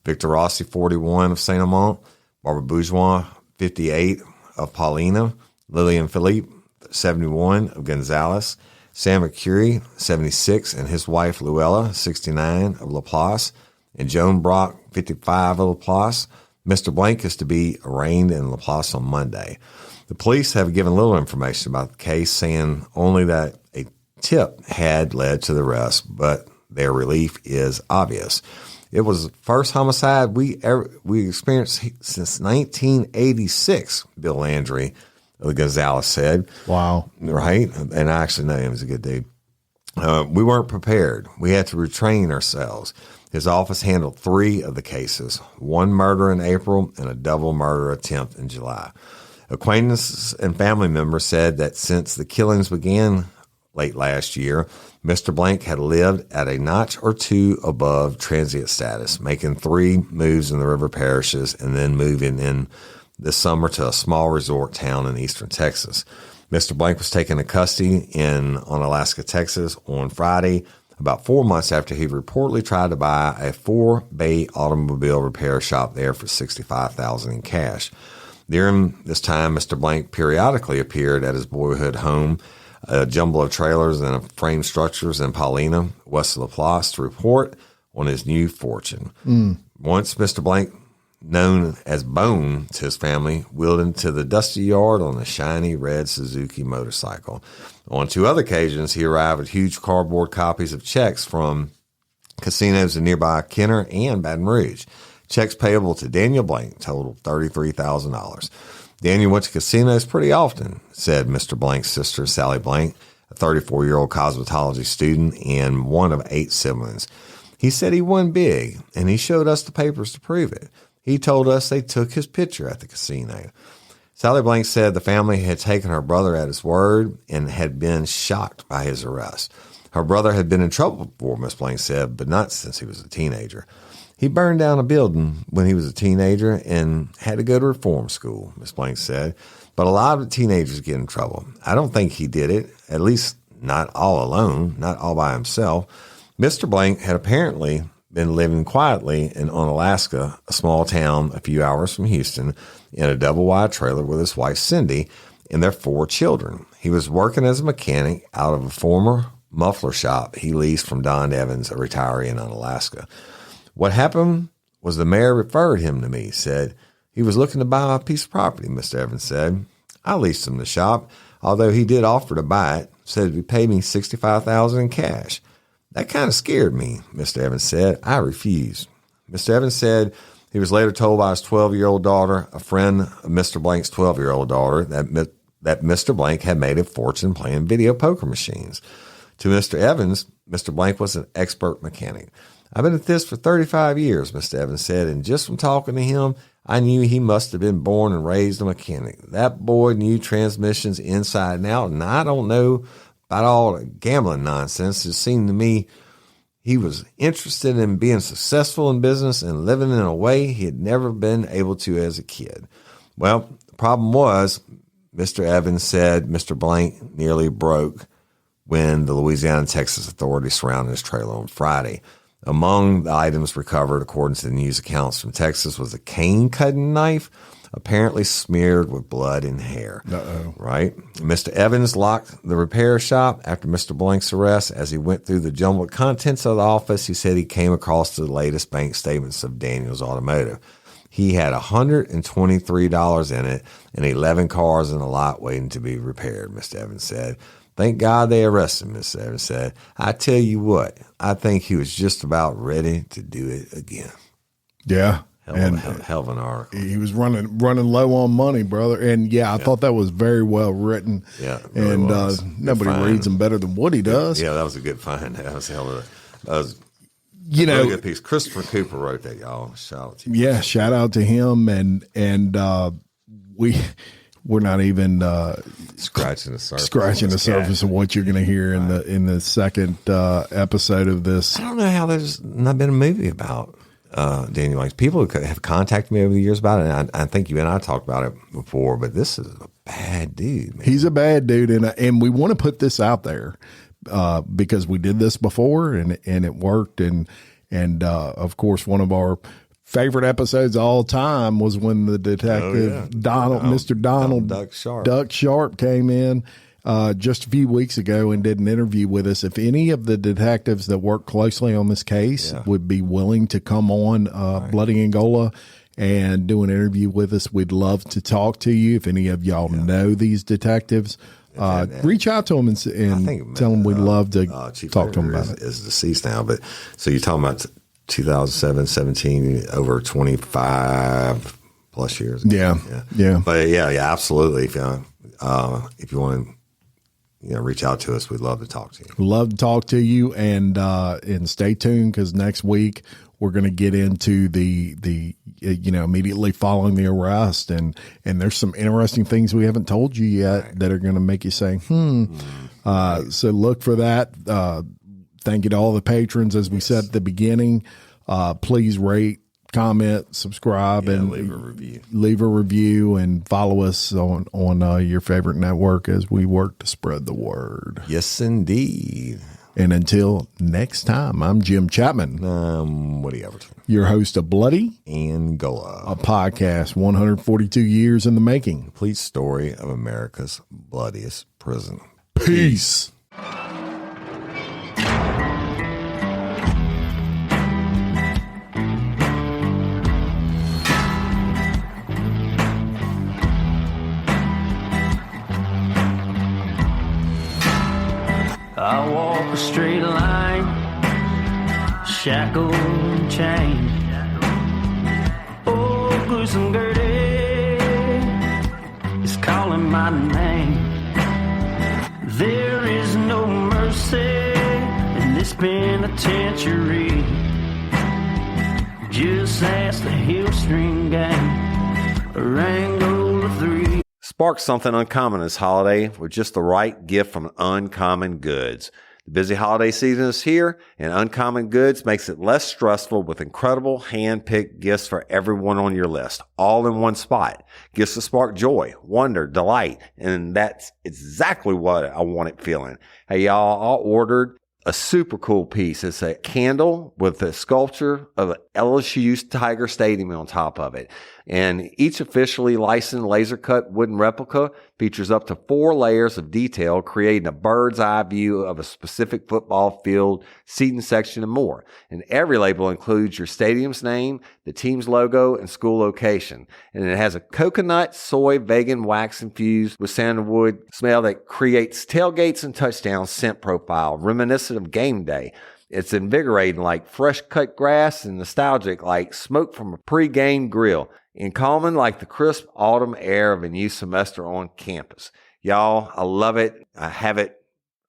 Victor Rossi, 41, of St. Amant, Barbara Bourgeois, 58, of Paulina, Lillian Philippe, 71, of Gonzales, Sam McCurry, 76, and his wife Luella, 69, of Laplace, and Joan Brock, 55, of Laplace. Mr. Blount is to be arraigned in Laplace on Monday. The police have given little information about the case, saying only that a tip had led to the arrest, but their relief is obvious. It was the first homicide we experienced since 1986, Bill Landry of the Gonzales said. Wow. Right? And I actually know him. He's a good dude. We weren't prepared. We had to retrain ourselves. His office handled 3 of the cases, 1 murder in April and a double murder attempt in July. Acquaintances and family members said that since the killings began late last year, Mr. Blount had lived at a notch or 2 above transient status, making 3 moves in the river parishes and then moving in this summer to a small resort town in eastern Texas. Mr. Blount was taken into custody on Alaska, Texas on Friday, about 4 months after he reportedly tried to buy a 4-bay automobile repair shop there for $65,000 in cash. During this time, Mr. Blount periodically appeared at his boyhood home, a jumble of trailers and frame structures in Paulina, west of Laplace, to report on his new fortune. Once Mr. Blount, known as Bone to his family, wheeled into the dusty yard on a shiny red Suzuki motorcycle. On 2 other occasions, he arrived with huge cardboard copies of checks from casinos in nearby Kenner and Baton Rouge. Checks payable to Daniel Blount totaled $33,000. Daniel went to casinos pretty often, said Mr. Blount's sister, Sally Blount, a 34-year-old cosmetology student and one of 8 siblings. He said he won big, and he showed us the papers to prove it. He told us they took his picture at the casino. Sally Blank said the family had taken her brother at his word and had been shocked by his arrest. Her brother had been in trouble before, Miss Blank said, but not since he was a teenager. He burned down a building when he was a teenager and had to go to reform school, Miss Blank said. But a lot of teenagers get in trouble. I don't think he did it, at least not all alone, not all by himself. Mr. Blank had apparently been living quietly in Onalaska, a small town a few hours from Houston, in a double-wide trailer with his wife Cindy and their 4 children. He was working as a mechanic out of a former muffler shop he leased from Don Evans, a retiree in Onalaska. What happened was the mayor referred him to me, said he was looking to buy a piece of property, Mr. Evans said. I leased him the shop, although he did offer to buy it, said he'd pay me $65,000 in cash. That kind of scared me, Mr. Evans said. I refused. Mr. Evans said he was later told by his 12-year-old daughter, a friend of Mr. Blank's 12-year-old daughter, that Mr. Blank had made a fortune playing video poker machines. To Mr. Evans, Mr. Blank was an expert mechanic. I've been at this for 35 years, Mr. Evans said, and just from talking to him, I knew he must have been born and raised a mechanic. That boy knew transmissions inside and out, and I don't know about all the gambling nonsense. It seemed to me he was interested in being successful in business and living in a way he had never been able to as a kid. Well, the problem was, Mr. Evans said Mr. Blank nearly broke when the Louisiana and Texas authorities surrounded his trailer on Friday. Among the items recovered, according to the news accounts from Texas, was a cane-cutting knife, apparently smeared with blood and hair. Uh-oh. Right? Mr. Evans locked the repair shop after Mr. Blank's arrest. As he went through the jumbled contents of the office, he said he came across the latest bank statements of Daniels Automotive. He had $123 in it and 11 cars in the lot waiting to be repaired, Mr. Evans said. Thank God they arrested him, Mr. Evans said. I tell you what, I think he was just about ready to do it again. Yeah. Hell of an article. He was running low on money, brother. And I thought that was very well written. Yeah, it really was. Nobody reads them better than Woody does. Yeah, that was a good find. That was a you know, really good piece. Christopher Cooper wrote that, y'all. Shout out to you. Yeah, shout out to him. And we're not even scratching the surface of what you're going to hear in the second episode of this. I don't know how there's not been a movie about Daniel Blank. People have contacted me over the years about it, and I think you and I talked about it before, but this is a bad dude, man. He's a bad dude, and we want to put this out there because we did this before, and it worked, and of course, one of our favorite episodes of all time was when the detective Mr. Donald Duck Sharp came in just a few weeks ago and did an interview with us. If any of the detectives that work closely on this case would be willing to come on Bloody Angola and do an interview with us, we'd love to talk to you. If any of y'all know these detectives, reach out to them and tell them we'd love to talk to them about it. Is deceased now, but so you're talking about 2007, 17, over 25 plus years. Yeah. But yeah, absolutely. If you want to, reach out to us, we'd love to talk to you. Love to talk to you, and stay tuned because next week we're going to get into the immediately following the arrest, and there's some interesting things we haven't told you yet that are going to make you say, So look for that. Thank you to all the patrons. As we said at the beginning, please rate, comment, subscribe, and leave a review, and follow us on your favorite network as we work to spread the word. Yes, indeed. And until next time, I'm Jim Chapman. Woody Overton, your host of Bloody Angola, a podcast 142 years in the making. Complete story of America's bloodiest prison. Peace. I walk a straight line, shackled and chained. Oh, gruesome Gertie is calling my name. There is no mercy in this penitentiary. Just ask the Hill String Gang or Angola 3. Spark something uncommon this holiday with just the right gift from Uncommon Goods. The busy holiday season is here, and Uncommon Goods makes it less stressful with incredible hand-picked gifts for everyone on your list, all in one spot. Gifts to spark joy, wonder, delight, and that's exactly what I wanted feeling. Hey, y'all, I ordered a super cool piece. It's a candle with a sculpture of LSU's Tiger Stadium on top of it. And each officially licensed laser cut wooden replica features up to 4 layers of detail, creating a bird's eye view of a specific football field, seating section, and more. And every label includes your stadium's name, the team's logo, and school location. And it has a coconut, soy, vegan wax infused with sandalwood smell that creates tailgates and touchdown scent profile, reminiscent of game day. It's invigorating like fresh cut grass and nostalgic like smoke from a pre-game grill, and calming like the crisp autumn air of a new semester on campus. Y'all, I love it. I have it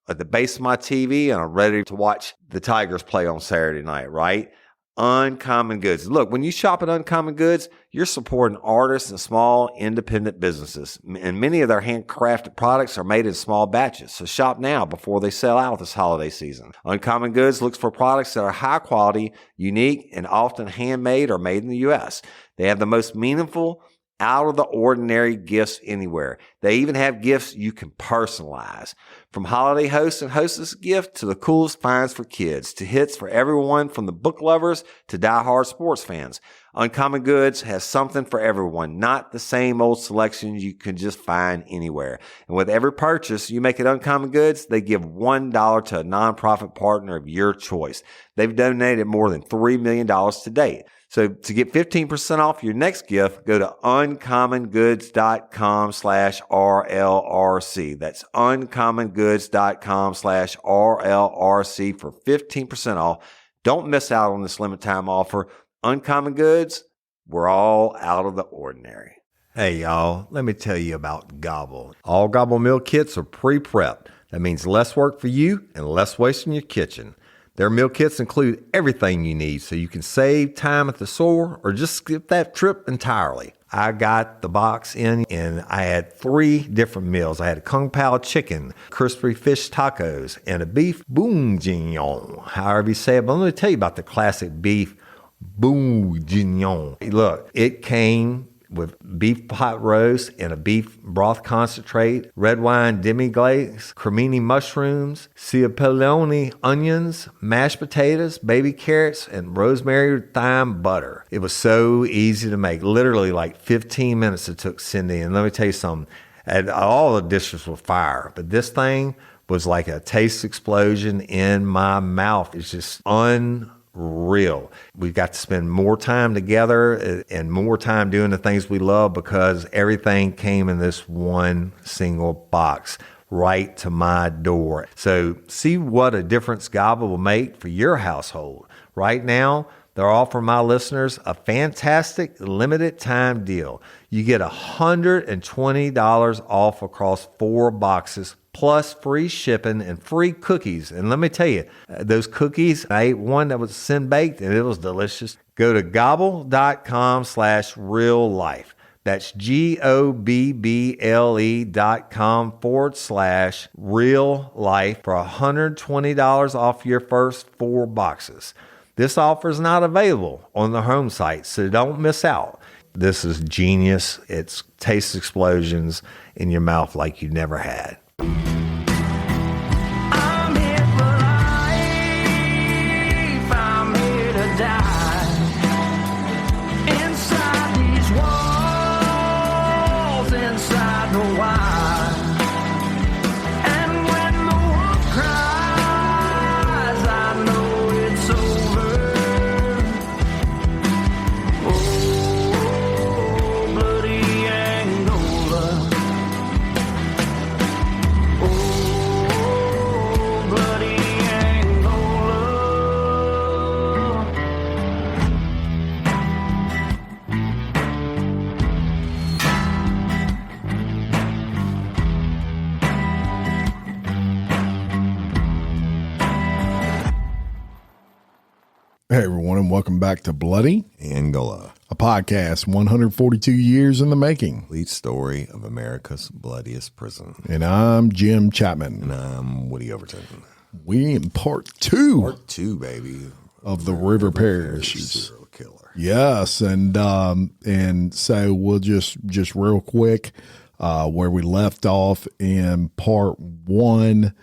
at the base of my TV, and I'm ready to watch the Tigers play on Saturday night, right? Uncommon Goods. Look, when you shop at Uncommon Goods, you're supporting artists and small independent businesses. And many of their handcrafted products are made in small batches. So shop now before they sell out this holiday season. Uncommon Goods looks for products that are high quality, unique, and often handmade or made in the U.S. They have the most meaningful, out of the ordinary gifts anywhere. They even have gifts you can personalize. From holiday hosts and hostess gift to the coolest finds for kids, to hits for everyone from the book lovers to diehard sports fans. Uncommon Goods has something for everyone, not the same old selections you can just find anywhere. And with every purchase you make at Uncommon Goods, they give $1 to a nonprofit partner of your choice. They've donated more than $3 million to date. So to get 15% off your next gift, go to uncommongoods.com/RLRC. That's uncommongoods.com/RLRC for 15% off. Don't miss out on this limited time offer. Uncommon Goods, we're all out of the ordinary. Hey, y'all, let me tell you about Gobble. All Gobble meal kits are pre-prepped. That means less work for you and less waste in your kitchen. Their meal kits include everything you need so you can save time at the store or just skip that trip entirely. I got the box in and I had 3 different meals. I had a Kung Pao chicken, crispy fish tacos, and a beef bourguignon, however you say it. But let me tell you about the classic beef bourguignon. Look, it came with beef pot roast and a beef broth concentrate, red wine demi-glaze, cremini mushrooms, cipollone onions, mashed potatoes, baby carrots, and rosemary thyme butter. It was so easy to make. Literally like 15 minutes it took Cindy. And let me tell you something, all the dishes were fire, but this thing was like a taste explosion in my mouth. It's just unreal. We've got to spend more time together and more time doing the things we love because everything came in this one single box right to my door. So see what a difference Gobble will make for your household. Right now, they're offering my listeners a fantastic limited time deal. You get $120 off across 4 boxes plus free shipping and free cookies. And let me tell you, those cookies, I ate one that was sin baked and it was delicious. Go to gobble.com/real life. That's GOBBLE.com/real life for $120 off your first 4 boxes. This offer is not available on the home site, so don't miss out. This is genius. It's taste explosions in your mouth like you never had. I'm here for life, I'm here to die. Inside these walls, inside the wire. And when the wolf cries, I know it's over. Oh, Bloody Angola. Hey, everyone, and welcome back to Bloody Angola, a podcast 142 years in the making. complete story of America's bloodiest prison. And I'm Jim Chapman. And I'm Woody Overton. We in part two Part two, baby, of the River Parishes. Serial killer. Yes, and so we'll just real quick where we left off in part one.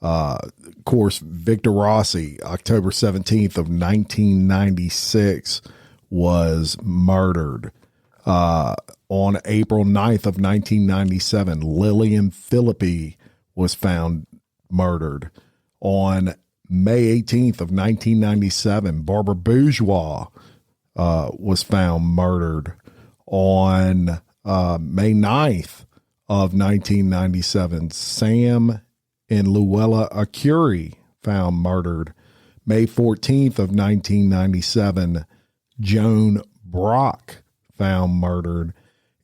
Of course, Victor Rossi, October 17th of 1996, was murdered. On April 9th of 1997, Lillian Philippi was found murdered. On May 18th of 1997, Barbara Bourgeois was found murdered. On May 9th of 1997, Sam and Luella Arcuri found murdered. May 14th of 1997, Joan Brock found murdered.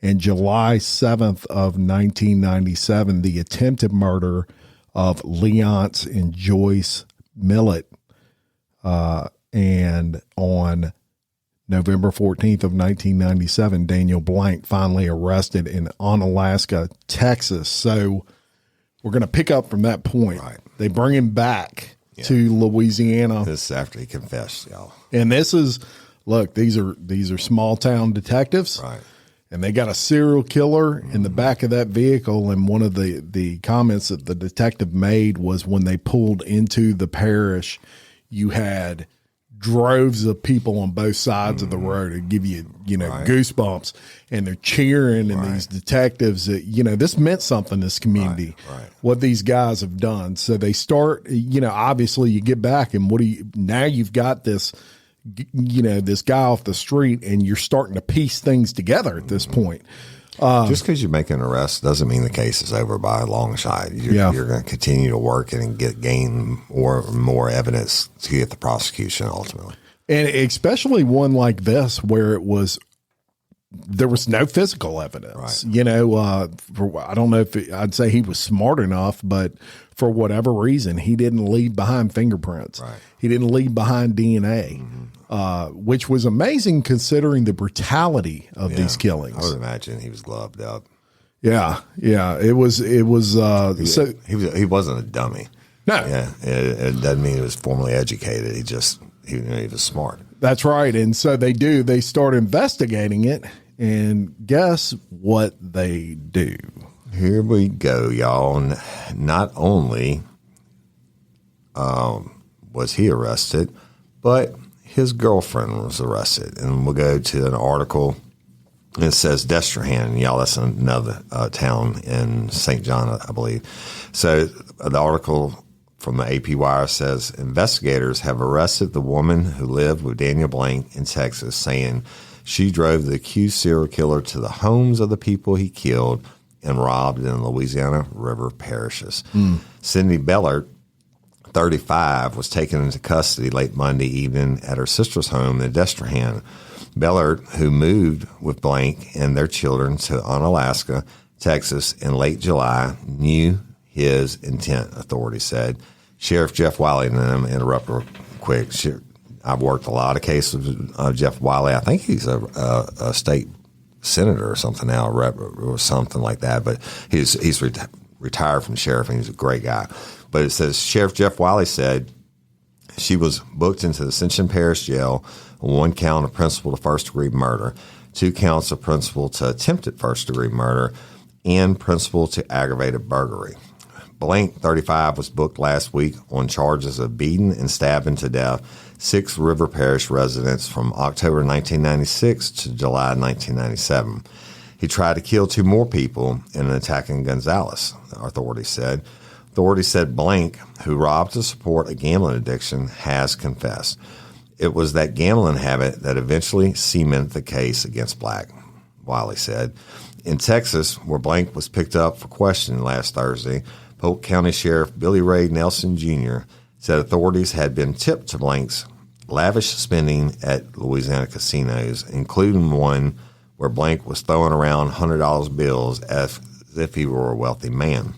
And July 7th of 1997, the attempted murder of Leonce and Joyce Millett. And on November 14th of 1997, Daniel Blount finally arrested in Onalaska, Texas. So we're going to pick up from that point. Right. They bring him back to Louisiana. This is after he confessed, y'all. And this is, look, these are small town detectives. Right. And they got a serial killer in the back of that vehicle. And one of the comments that the detective made was when they pulled into the parish, you had droves of people on both sides of the road. It'd give you, goosebumps, and they're cheering. And these detectives, this meant something, this community, what these guys have done. So they start, obviously you get back and now you've got this, this guy off the street, and you're starting to piece things together at this point. Just because you make an arrest doesn't mean the case is over by a long shot. You're going to continue to work and gain more evidence to get the prosecution ultimately. And especially one like this where there was no physical evidence. Right. I don't know if I'd say he was smart enough, but for whatever reason, he didn't leave behind fingerprints. Right. He didn't leave behind DNA, which was amazing considering the brutality of these killings. I would imagine he was gloved up. Yeah. It was. He wasn't a dummy. No. Yeah, it doesn't mean he was formally educated. He was smart. That's right. And so they start investigating it, and guess what they do? Here we go, y'all. Not only was he arrested, but his girlfriend was arrested. And we'll go to an article. It says Destrehan. Y'all, that's another town in St. John, I believe. So the article from the AP Wire says, investigators have arrested the woman who lived with Daniel Blount in Texas, saying she drove the accused serial killer to the homes of the people he killed and robbed in the Louisiana River parishes. Cindy Bellert, 35, was taken into custody late Monday evening at her sister's home in Destrehan. Bellert, who moved with Blount and their children to Onalaska, Texas in late July, knew his intent, authorities said. Sheriff Jeff Wiley, and I'm interrupt real quick. I've worked a lot of cases with Jeff Wiley. I think he's a state senator or something now, or something like that. But he's retired from sheriff, and he's a great guy. But it says Sheriff Jeff Wiley said she was booked into the St John Parish jail on one count of principal to first-degree murder, 2 counts of principal to attempted first-degree murder, and principal to aggravated burglary. Blount, 35, was booked last week on charges of beating and stabbing to death 6 River Parish residents from October 1996 to July 1997. He tried to kill 2 more people in an attack in Gonzales, authorities said. Authorities said Blount, who robbed to support a gambling addiction, has confessed. It was that gambling habit that eventually cemented the case against Black, Wiley said. In Texas, where Blount was picked up for questioning last Thursday, Polk County Sheriff Billy Ray Nelson Jr. said authorities had been tipped to Blount's lavish spending at Louisiana casinos, including one where Blount was throwing around $100 bills as if he were a wealthy man.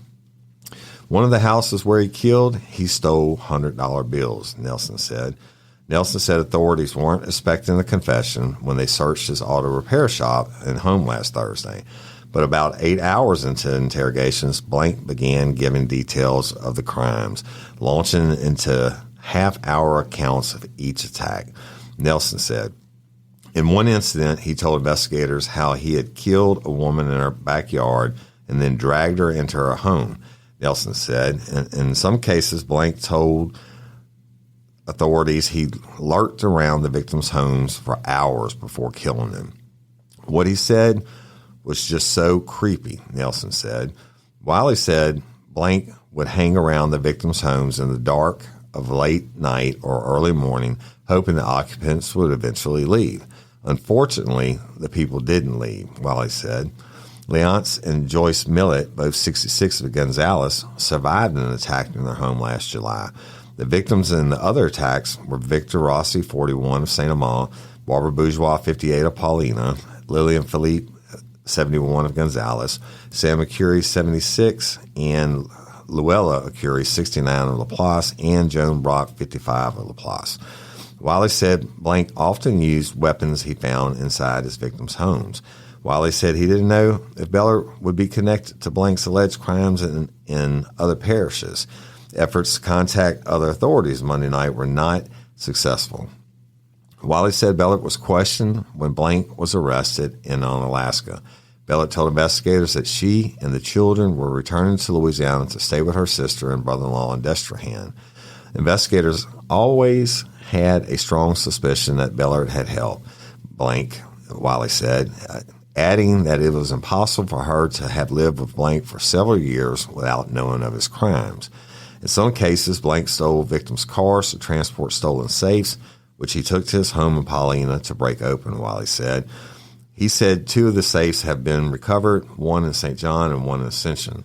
One of the houses where he killed, he stole $100 bills, Nelson said. Nelson said authorities weren't expecting a confession when they searched his auto repair shop and home last Thursday. But about 8 hours into interrogations, Blount began giving details of the crimes, launching into half-hour accounts of each attack. Nelson said, in one incident, he told investigators how he had killed a woman in her backyard and then dragged her into her home. Nelson said, in some cases, Blount told authorities he lurked around the victims' homes for hours before killing them. What he said was just so creepy, Nelson said. Wiley said Blount would hang around the victims' homes in the dark of late night or early morning, hoping the occupants would eventually leave. Unfortunately, the people didn't leave, Wiley said. Leonce and Joyce Millett, both 66 of Gonzales, survived an attack in their home last July. The victims in the other attacks were Victor Rossi, 41, of St. Amant, Barbara Bourgeois, 58, of Paulina, Lillian Philippe, 71, of Gonzales, Sam McCurry, 76, and Luella Acuri, 69, of Laplace, and Joan Brock, 55, of Laplace. Wiley said Blount often used weapons he found inside his victims' homes. Wiley said he didn't know if Beller would be connected to Blount's alleged crimes in other parishes. Efforts to contact other authorities Monday night were not successful. Wiley said Bellert was questioned when Blount was arrested in Alaska. Bellert told investigators that she and the children were returning to Louisiana to stay with her sister and brother-in-law in Destrehan. Investigators always had a strong suspicion that Bellert had helped Blount, Wiley said, adding that it was impossible for her to have lived with Blount for several years without knowing of his crimes. In some cases, Blount stole victims' cars to transport stolen safes, which he took to his home in Paulina to break open, Wiley said. He said 2 of the safes have been recovered, one in St. John and one in Ascension.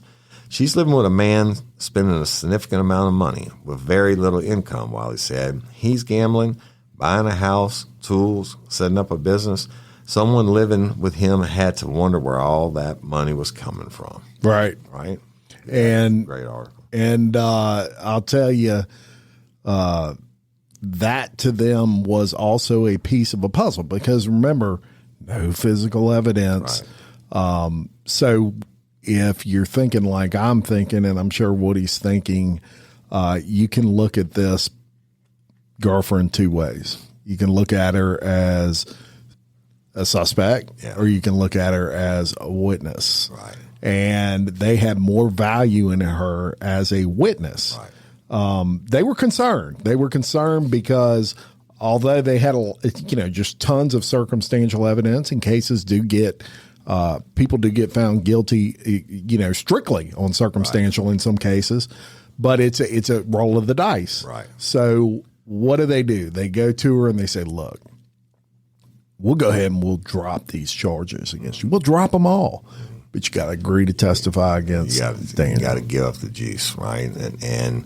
She's living with a man spending a significant amount of money with very little income, Wiley said. He's gambling, buying a house, tools, setting up a business. Someone living with him had to wonder where all that money was coming from. Right. Right? And great article. And I'll tell you, that to them was also a piece of a puzzle because remember, no physical evidence. Right. So if you're thinking like I'm thinking, and I'm sure Woody's thinking, you can look at this girlfriend 2 ways. You can look at her as a suspect, or you can look at her as a witness. Right. And they had more value in her as a witness. Right. They were concerned. They were concerned because although they had, just tons of circumstantial evidence, and cases do get, people do get found guilty, strictly on circumstantial in some cases, but it's a roll of the dice. Right. So what do? They go to her and they say, look, we'll go ahead and we'll drop these charges against you. We'll drop them all. But you got to agree to testify against Stan. You got to give up the juice, right? And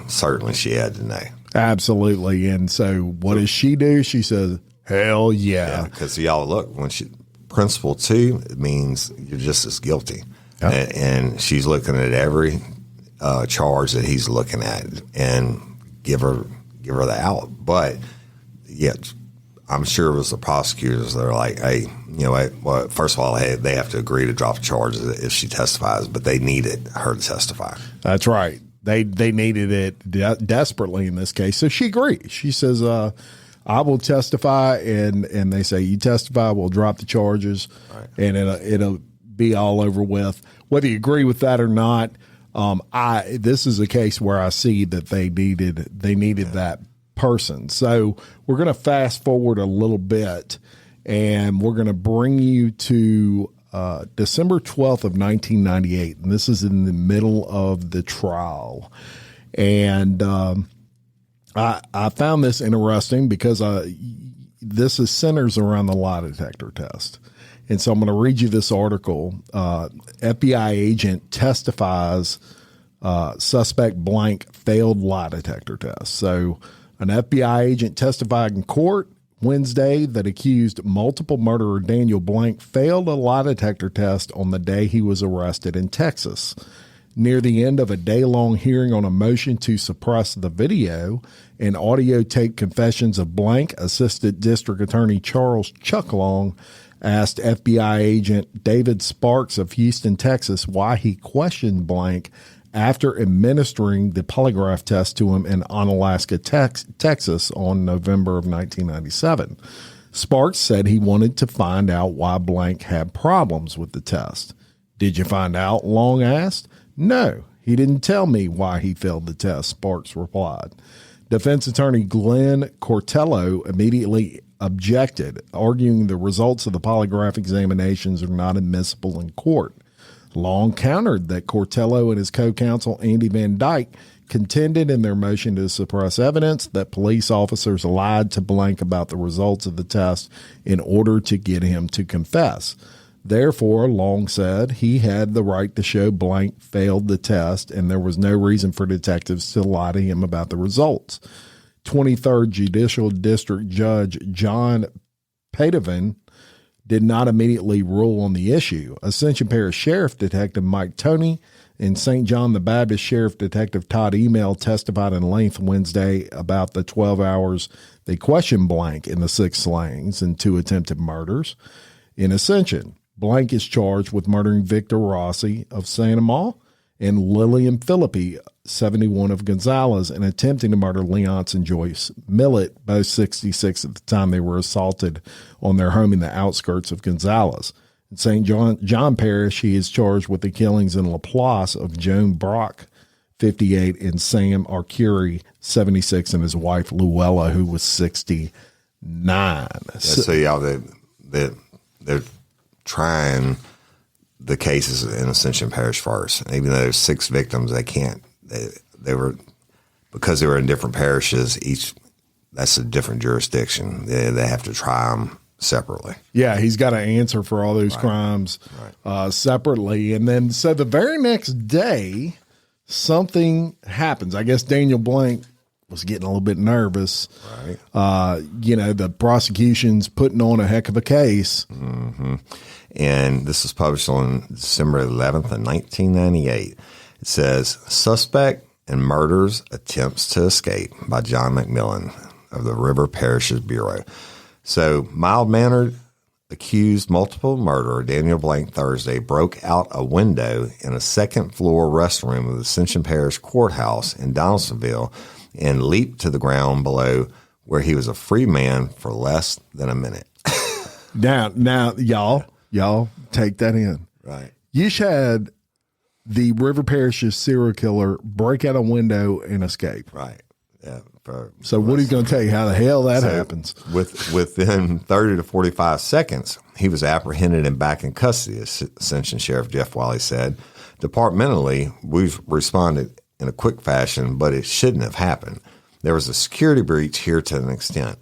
certainly she had to know. Absolutely. And so what does she do? She says, hell yeah. Because y'all look, when principle 2, it means you're just as guilty. Yep. And she's looking at every charge that he's looking at and give her the out. But I'm sure it was the prosecutors that are like, hey, well, first of all, they have to agree to drop charges if she testifies, but they needed her to testify. That's right. They needed it desperately in this case. So she agreed. She says, I will testify. And they say, you testify, we'll drop the charges, right, and it'll be all over with. Whether you agree with that or not, this is a case where I see that they needed that person. So we're going to fast forward a little bit, and we're going to bring you to December 12th of 1998, and this is in the middle of the trial. And I found this interesting because this centers around the lie detector test. And so I'm going to read you this article. FBI agent testifies suspect blank failed lie detector test. So an FBI agent testified in court Wednesday that accused multiple murderer Daniel Blank failed a lie detector test on the day he was arrested in Texas. Near the end of a day-long hearing on a motion to suppress the video and audio tape confessions of blank, Assistant District Attorney Charles Chuck Long asked FBI agent David Sparks of Houston, Texas, why he questioned blank after administering the polygraph test to him in Onalaska, Texas on November of 1997. Sparks said he wanted to find out why blank had problems with the test. Did you find out? Long asked. No, he didn't tell me why he failed the test, Sparks replied. Defense attorney Glenn Cortello immediately objected, arguing the results of the polygraph examinations are not admissible in court. Long countered that Cortello and his co-counsel Andy Van Dyke contended in their motion to suppress evidence that police officers lied to blank about the results of the test in order to get him to confess. Therefore, Long said he had the right to show blank failed the test and there was no reason for detectives to lie to him about the results. 23rd Judicial District Judge John Padovin did not immediately rule on the issue. Ascension Parish Sheriff Detective Mike Toney and St. John the Baptist Sheriff Detective Todd Email testified in length Wednesday about the 12 hours they questioned blank in the 6 slayings and 2 attempted murders. In Ascension, blank is charged with murdering Victor Rossi of Santa Ma and Lillian Philippi, 71 of Gonzales, and attempting to murder Leonce and Joyce Millett, both 66 at the time they were assaulted on their home in the outskirts of Gonzales. In St. John Parish, he is charged with the killings in Laplace of Joan Brock, 58, and Sam Arcuri, 76, and his wife Luella, who was 69. So y'all, they're trying the cases in Ascension Parish first. And even though there's 6 victims, they were because they were in different parishes. That's a different jurisdiction. They have to try them separately. Yeah, he's got to answer for all those crimes separately. And then, so the very next day, something happens. I guess Daniel Blank was getting a little bit nervous. Right. The prosecution's putting on a heck of a case. Mm-hmm. And this was published on December 11th of 1998. It says, Suspect in Murders Attempts to Escape by John McMillan of the River Parishes Bureau. So, mild-mannered, accused multiple murderer Daniel Blank Thursday broke out a window in a second-floor restroom of the Ascension Parish Courthouse in Donaldsonville and leaped to the ground below, where he was a free man for less than a minute. Now, y'all take that in. Right. You had the River Parishes serial killer break out a window and escape. Right. Yeah. So what he's going to tell you how the hell that happens. Within 30 to 45 seconds, he was apprehended and back in custody, Ascension Sheriff Jeff Wiley said. Departmentally, we've responded in a quick fashion, but it shouldn't have happened. There was a security breach here to an extent.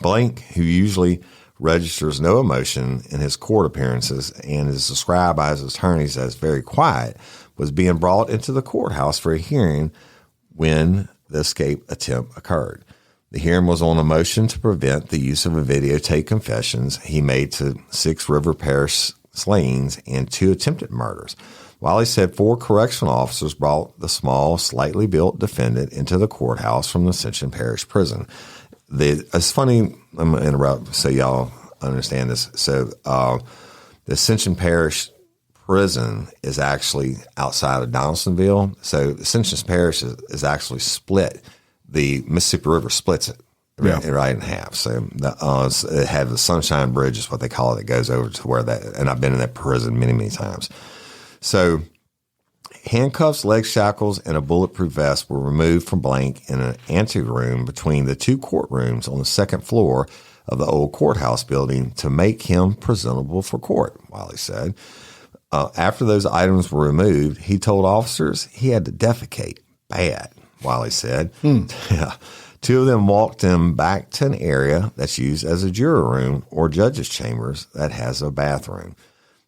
Blank, who usually registers no emotion in his court appearances and is described by his attorneys as very quiet, was being brought into the courthouse for a hearing when the escape attempt occurred. The hearing was on a motion to prevent the use of a videotape confessions he made to 6 River Parish slayings and 2 attempted murders. Wiley said 4 correctional officers brought the small, slightly built defendant into the courthouse from the Ascension Parish prison. It's funny, I'm going to interrupt so y'all understand this. So the Ascension Parish prison is actually outside of Donaldsonville. So Ascension Parish is actually split. The Mississippi River splits it right in half. So it had the Sunshine Bridge is what they call it. It goes over to where that, and I've been in that prison many, many times. So handcuffs, leg shackles, and a bulletproof vest were removed from Blank in an anteroom between the 2 courtrooms on the 2nd floor of the old courthouse building to make him presentable for court, Wiley said. After those items were removed, he told officers he had to defecate bad, Wiley said. Yeah. 2 of them walked him back to an area that's used as a juror room or judge's chambers that has a bathroom.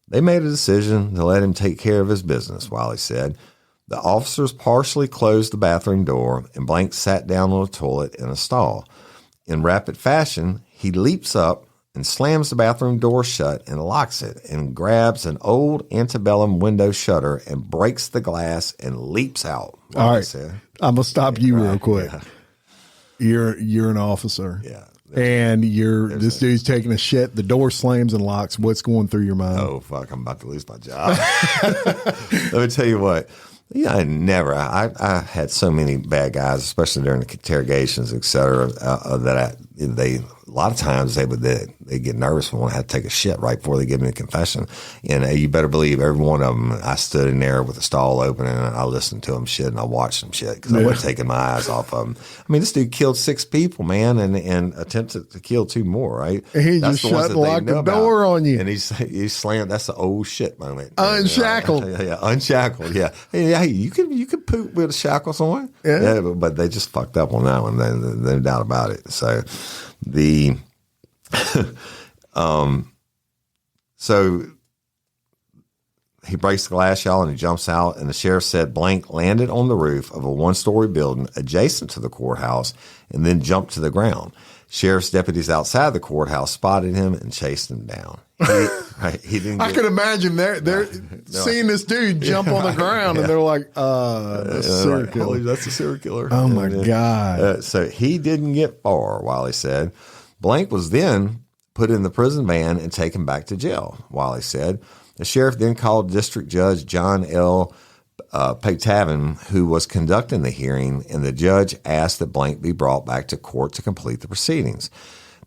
They made a decision to let him take care of his business, Wiley said. The officers partially closed the bathroom door, and Blank sat down on a toilet in a stall. In rapid fashion, he leaps up and slams the bathroom door shut and locks it and grabs an old antebellum window shutter and breaks the glass and leaps out. All right. I'm going to stop you real quick. Yeah. You're an officer. Yeah. And this dude's taking a shit. The door slams and locks. What's going through your mind? Oh, fuck. I'm about to lose my job. Let me tell you what. Yeah, I had so many bad guys, especially during the interrogations, et cetera, that a lot of times they get nervous when I had to take a shit right before they give me a confession. And you better believe every one of them, I stood in there with the stall open and I listened to them shit and I watched them shit because I wasn't taking my eyes off of them. I mean, this dude killed 6 people, man, and attempted to kill 2 more, right? And he just shut and locked the door on you. And he slammed. That's the old shit moment. Unshackled. Yeah, unshackled. Yeah. Hey, you could poop with a shackles on. Yeah, but they just fucked up on that one. No doubt about it. So so he breaks the glass, y'all, and he jumps out. And the sheriff said Blank landed on the roof of a 1-story building adjacent to the courthouse and then jumped to the ground. Sheriff's deputies outside the courthouse spotted him and chased him down. He didn't. I could imagine they're seeing this dude jump on the ground and they're like, that's a serial killer. That's a serial killer. Oh my God. So he didn't get far, Wiley said. Blank was then put in the prison van and taken back to jail, Wiley said. The sheriff then called District Judge John L. Paytavin, who was conducting the hearing, and the judge asked that Blank be brought back to court to complete the proceedings.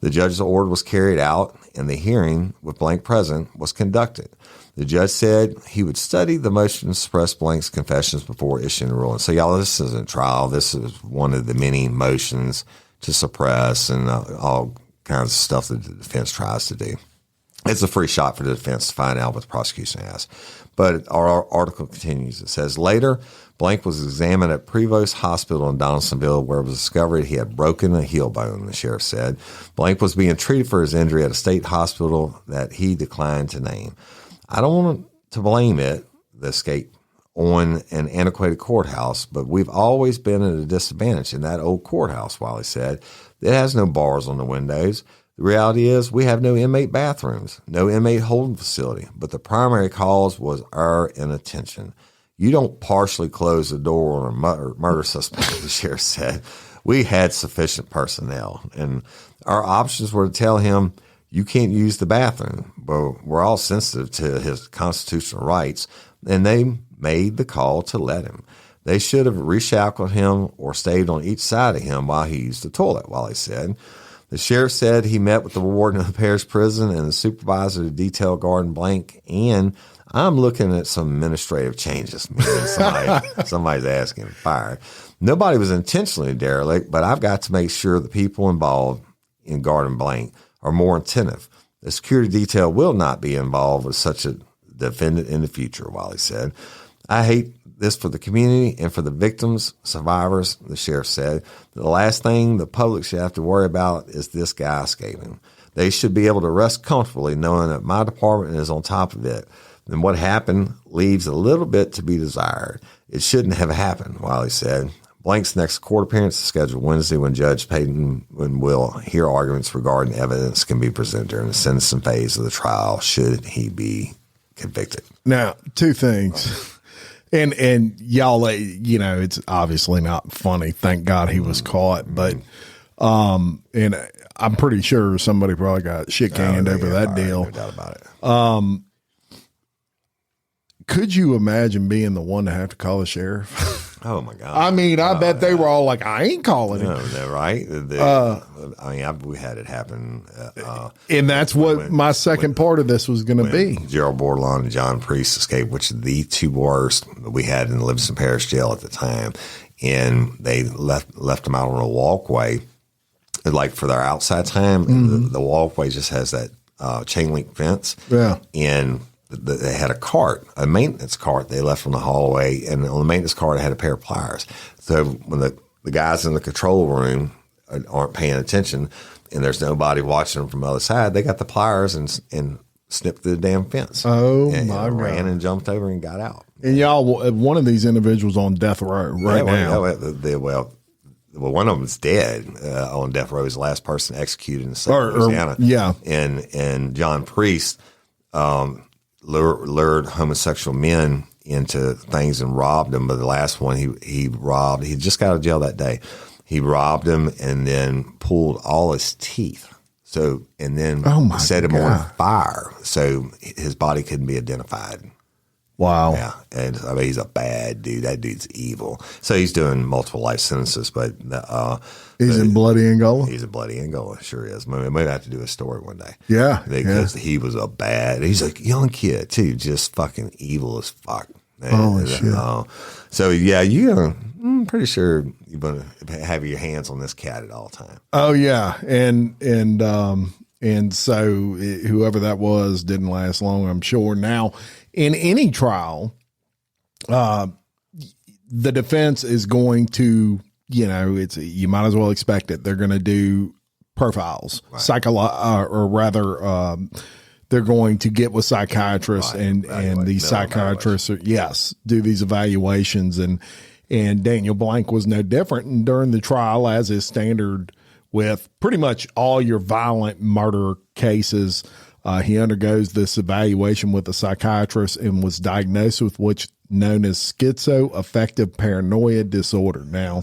The judge's order was carried out, and the hearing, with Blank present, was conducted. The judge said he would study the motion to suppress Blank's confessions before issuing a ruling. So, y'all, this isn't a trial. This is one of the many motions to suppress and all kinds of stuff that the defense tries to do. It's a free shot for the defense to find out what the prosecution has. But our article continues. It says, later, Blank was examined at Prevost Hospital in Donaldsonville, where it was discovered he had broken a heel bone, the sheriff said. Blank was being treated for his injury at a state hospital that he declined to name. I don't want to blame the escape, on an antiquated courthouse, but we've always been at a disadvantage in that old courthouse, Wiley said. It has no bars on the windows. The reality is we have no inmate bathrooms, no inmate holding facility, but the primary cause was our inattention. You don't partially close the door on a murder suspect, the sheriff said. We had sufficient personnel, and our options were to tell him, you can't use the bathroom, but we're all sensitive to his constitutional rights, and they made the call to let him. They should have reshackled him or stayed on each side of him while he used the toilet, Wiley said. The sheriff said he met with the warden of the parish prison and the supervisor of detail guard in Blank, and I'm looking at some administrative changes. Somebody's asking to fire. Nobody was intentionally derelict, but I've got to make sure the people involved in guard and Blank are more attentive. The security detail will not be involved with such a defendant in the future, Wiley said. I hate this for the community and for the victims, survivors, the sheriff said. The last thing the public should have to worry about is this guy escaping. They should be able to rest comfortably knowing that my department is on top of it. And what happened leaves a little bit to be desired. It shouldn't have happened, Wiley said. Blank's next court appearance is scheduled Wednesday when Judge Payton will hear arguments regarding evidence can be presented during the sentencing phase of the trial should he be convicted. Now, 2 things. And y'all, it's obviously not funny. Thank God he was caught. But, and I'm pretty sure somebody probably got shit canned over that deal. No doubt about it. Could you imagine being the one to have to call the sheriff? Oh my God. I mean, I bet they were all like, I ain't calling him. No, right? We had it happen. And that's what my second part of this was going to be. Gerald Bordelon and John Priest escaped, which are the 2 worst we had in the Livingston Parish Jail at the time. And they left them out on a walkway, like for their outside time. Mm-hmm. The walkway just has that chain link fence. Yeah. And they had a maintenance cart they left from the hallway, and on the maintenance cart it had a pair of pliers. So when the guys in the control room aren't paying attention and there's nobody watching them from the other side, they got the pliers and snipped the damn fence. Oh, and my God. Ran and jumped over and got out. And y'all, one of these individuals on death row now. Well, well, one of them's dead on death row. He's the last person executed in Louisiana. Yeah. And John Priest lured homosexual men into things and robbed them. But the last one he robbed, he just got out of jail that day. He robbed him and then pulled all his teeth. So, and then set him on fire so his body couldn't be identified. Wow. Yeah. And I mean, he's a bad dude. That dude's evil. So he's doing multiple life sentences, but he's in Bloody Angola. He's in Bloody Angola. Sure is. We might have to do a story one day. Yeah. Because he was he's a young kid too, just fucking evil as fuck. Holy shit. So yeah, I'm pretty sure you're going to have your hands on this cat at all time. Oh yeah. And so whoever that was didn't last long, I'm sure. Now, in any trial, the defense is going to, you might as well expect it. They're going to do profiles, right. They're going to get with psychiatrists and these psychiatrists do these evaluations. And Daniel Blank was no different. And during the trial, as is standard with pretty much all your violent murder cases, he undergoes this evaluation with a psychiatrist and was diagnosed with what's known as schizoaffective paranoia disorder. Now,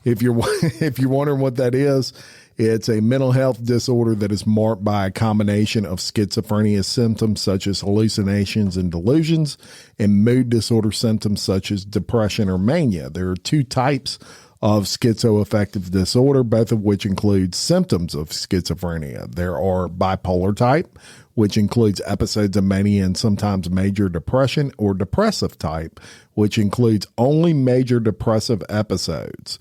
if you're wondering what that is, it's a mental health disorder that is marked by a combination of schizophrenia symptoms such as hallucinations and delusions and mood disorder symptoms such as depression or mania. There are two types of schizoaffective disorder, both of which include symptoms of schizophrenia. There are bipolar type, which includes episodes of mania and sometimes major depression, or depressive type, which includes only major depressive episodes.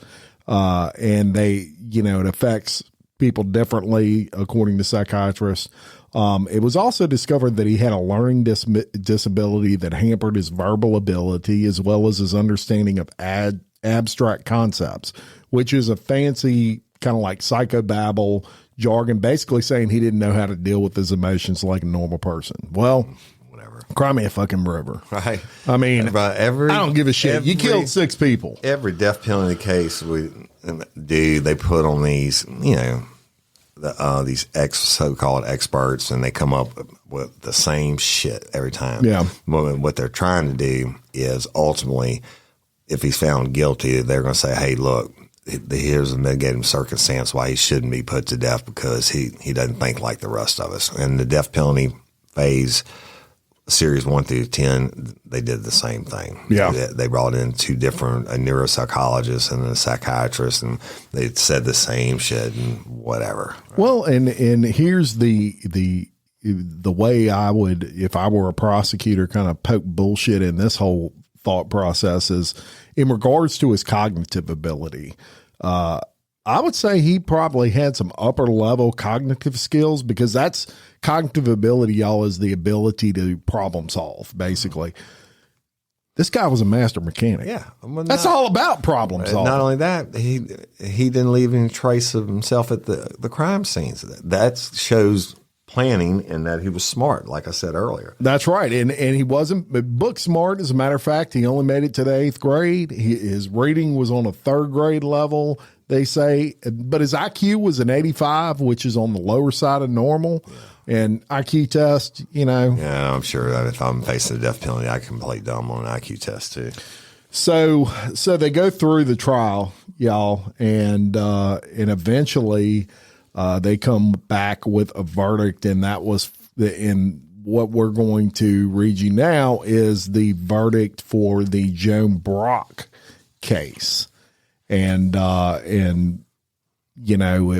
And it affects people differently, according to psychiatrists. It was also discovered that he had a learning disability that hampered his verbal ability as well as his understanding of abstract concepts, which is a fancy kind of like psychobabble jargon, basically saying he didn't know how to deal with his emotions like a normal person. Well, whatever. Cry me a fucking river. Right. I mean, I don't give a shit. You killed 6 people. Every death penalty case they put on these, these so-called experts, and they come up with the same shit every time. Yeah. What they're trying to do is ultimately, if he's found guilty, they're going to say, hey, look, here's a mitigating circumstance why he shouldn't be put to death because he doesn't think like the rest of us. And the death penalty phase, series 1 through 10, they did the same thing. Yeah. They brought in 2 different, a neuropsychologist and a psychiatrist, and they said the same shit and whatever. Well, and here's the way I would, if I were a prosecutor, kind of poke bullshit in this whole thought process is in regards to his cognitive ability. I would say he probably had some upper level cognitive skills, because that's cognitive ability, y'all, is the ability to problem solve, basically. This guy was a master mechanic. Yeah. That's all about problem solving. Not only that, he didn't leave any trace of himself at the crime scenes. That shows planning and that he was smart, like I said earlier. That's right. And he wasn't book smart. As a matter of fact, he only made it to the 8th grade. His reading was on a 3rd grade level, they say, but his IQ was an 85, which is on the lower side of normal. Yeah. And IQ test, Yeah, I'm sure that if I'm facing the death penalty, I can play dumb on an IQ test too. So they go through the trial, y'all, and eventually they come back with a verdict, and that was what we're going to read you now is the verdict for the Joan Brock case. And it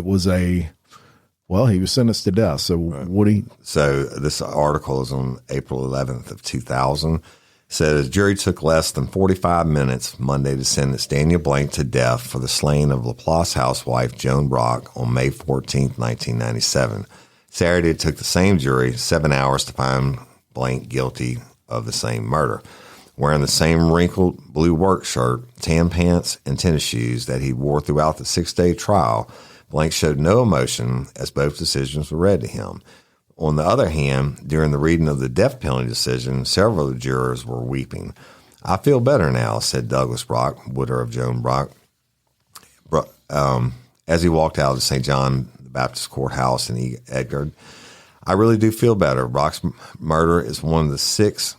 was he was sentenced to death. So right. So this article is on April 11th of 2000. Says jury took less than 45 minutes Monday to sentence Daniel Blank to death for the slaying of Laplace housewife Joan Brock on May 14th, 1997. Saturday, it took the same jury 7 hours to find Blank guilty of the same murder. Wearing the same wrinkled blue work shirt, tan pants, and tennis shoes that he wore throughout the 6-day trial, Blank showed no emotion as both decisions were read to him. On the other hand, during the reading of the death penalty decision, several of the jurors were weeping. I feel better now, said Douglas Brock, widow of Joan Brock. as he walked out of St. John Baptist Courthouse in Edgar, I really do feel better. Brock's murder is one of the 6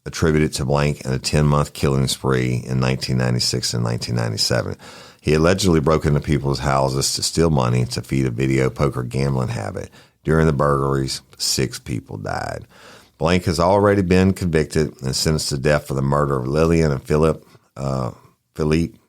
attributed to Blount in a 10-month killing spree in 1996 and 1997. He allegedly broke into people's houses to steal money to feed a video poker gambling habit. During the burglaries, 6 people died. Blount has already been convicted and sentenced to death for the murder of Lillian and Philippe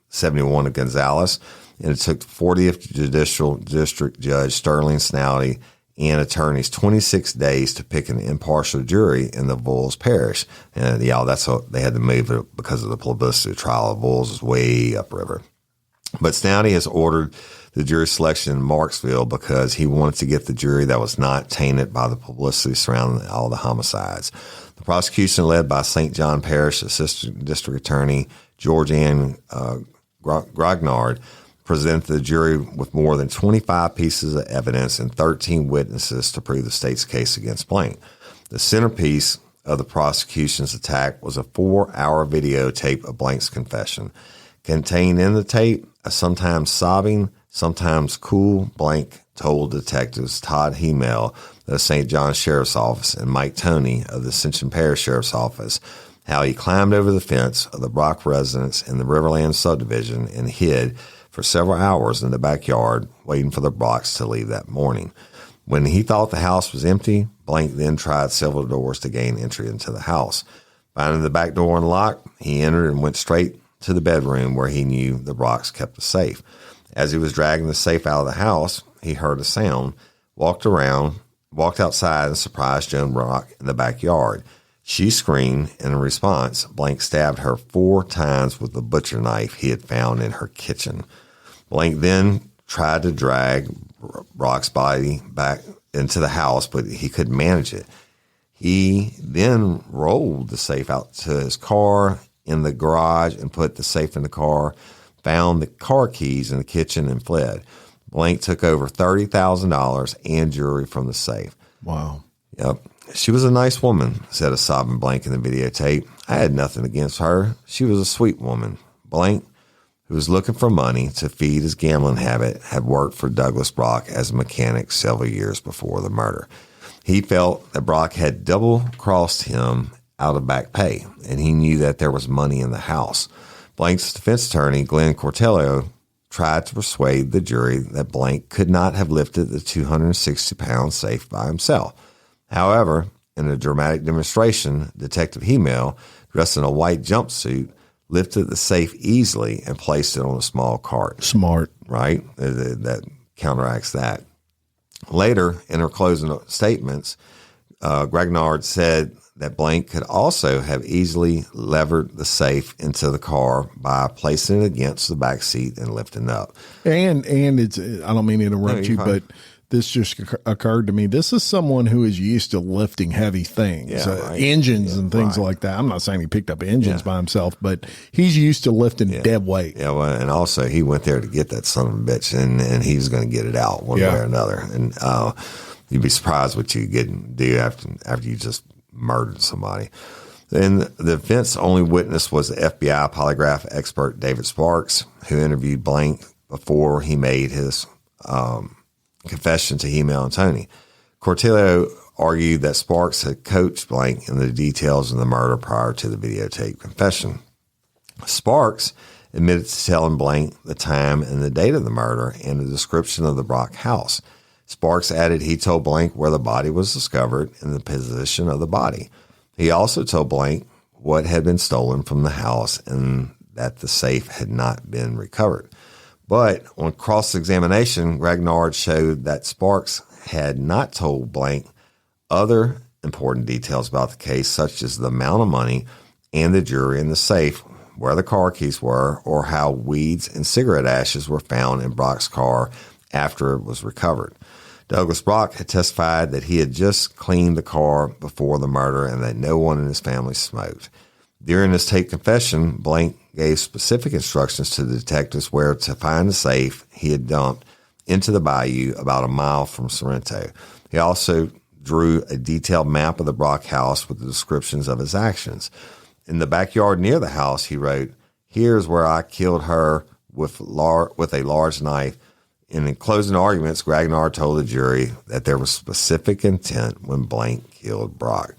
71 of Gonzales, and it took 40th Judicial District Judge Sterling Snowdy and attorneys 26 days to pick an impartial jury in the Voles Parish. And that's what they had to move it because of the publicity. The trial of Voles is way upriver. But Snowdy has ordered the jury selection in Marksville because he wanted to get the jury that was not tainted by the publicity surrounding all the homicides. The prosecution, led by St John Parish Assistant District Attorney George Ann Grognard, presented the jury with more than 25 pieces of evidence and 13 witnesses to prove the state's case against Blount. The centerpiece of the prosecution's attack was a 4-hour videotape of Blount's confession. Contained in the tape, a sometimes sobbing, sometimes cool Blount told detectives Todd Hemel of the St. John Sheriff's Office and Mike Toney of the St. Parish Sheriff's Office how he climbed over the fence of the Brock residence in the Riverland subdivision and hid for several hours in the backyard, waiting for the Brocks to leave that morning. When he thought the house was empty, Blount then tried several doors to gain entry into the house. Finding the back door unlocked, he entered and went straight to the bedroom where he knew the Brocks kept the safe. As he was dragging the safe out of the house, he heard a sound, walked outside and surprised Joan Brock in the backyard. She screamed, and in response, Blount stabbed her 4 times with the butcher knife he had found in her kitchen. Blount then tried to drag Brock's body back into the house, but he couldn't manage it. He then rolled the safe out to his car in the garage and put the safe in the car, found the car keys in the kitchen, and fled. Blount took over $30,000 and jewelry from the safe. Wow. Yep. She was a nice woman, said a sobbing Blount in the videotape. I had nothing against her. She was a sweet woman. Blount, who was looking for money to feed his gambling habit, had worked for Douglas Brock as a mechanic several years before the murder. He felt that Brock had double-crossed him out of back pay, and he knew that there was money in the house. Blount's defense attorney, Glenn Cortello, tried to persuade the jury that Blount could not have lifted the 260-pound safe by himself. However, in a dramatic demonstration, Detective Hemel, dressed in a white jumpsuit, lifted the safe easily and placed it on a small cart. Smart. Right? That counteracts that. Later, in her closing statements, Grognard said that Blount could also have easily levered the safe into the car by placing it against the back seat and lifting it up. And it's, I don't mean to interrupt you, but this just occurred to me. This is someone who is used to lifting heavy things, engines and things like that. I'm not saying he picked up engines by himself, but he's used to lifting dead weight. Yeah, well, and also he went there to get that son of a bitch, and he's going to get it out one way or another. And you'd be surprised what you do after you just murdered somebody. And the defense only witness was the FBI polygraph expert David Sparks, who interviewed Blount before he made his confession to Hemel and Toney. Cortello argued that Sparks had coached Blount in the details of the murder prior to the videotape confession. Sparks admitted to telling Blount the time and the date of the murder and the description of the Brock house. Sparks added he told Blount where the body was discovered and the position of the body. He also told Blount what had been stolen from the house and that the safe had not been recovered. But on cross-examination, Grognard showed that Sparks had not told Blount other important details about the case, such as the amount of money and the jewelry in the safe, where the car keys were, or how weeds and cigarette ashes were found in Brock's car after it was recovered. Douglas Brock had testified that he had just cleaned the car before the murder and that no one in his family smoked. During his taped confession, Blount gave specific instructions to the detectives where to find the safe he had dumped into the bayou about a mile from Sorrento. He also drew a detailed map of the Brock house with the descriptions of his actions. In the backyard near the house, he wrote, "Here's where I killed her with a large knife. And in closing arguments, Ragnar told the jury that there was specific intent when Blount killed Brock.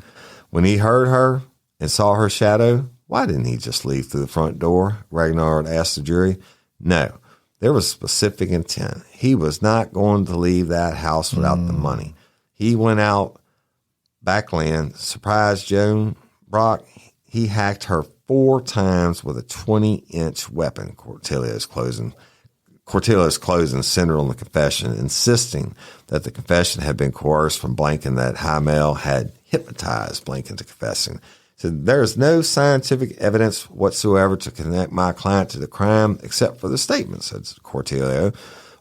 When he heard her and saw her shadow, why didn't he just leave through the front door? Ragnar asked the jury. No, there was specific intent. He was not going to leave that house without the money. He went out backland, surprised Joan Brock. He hacked her 4 times with a 20-inch weapon. Cortelia's closing centered on the confession, insisting that the confession had been coerced from Blount and that Heimel had hypnotized Blount into confessing. So there is no scientific evidence whatsoever to connect my client to the crime except for the statement, said Cortelia.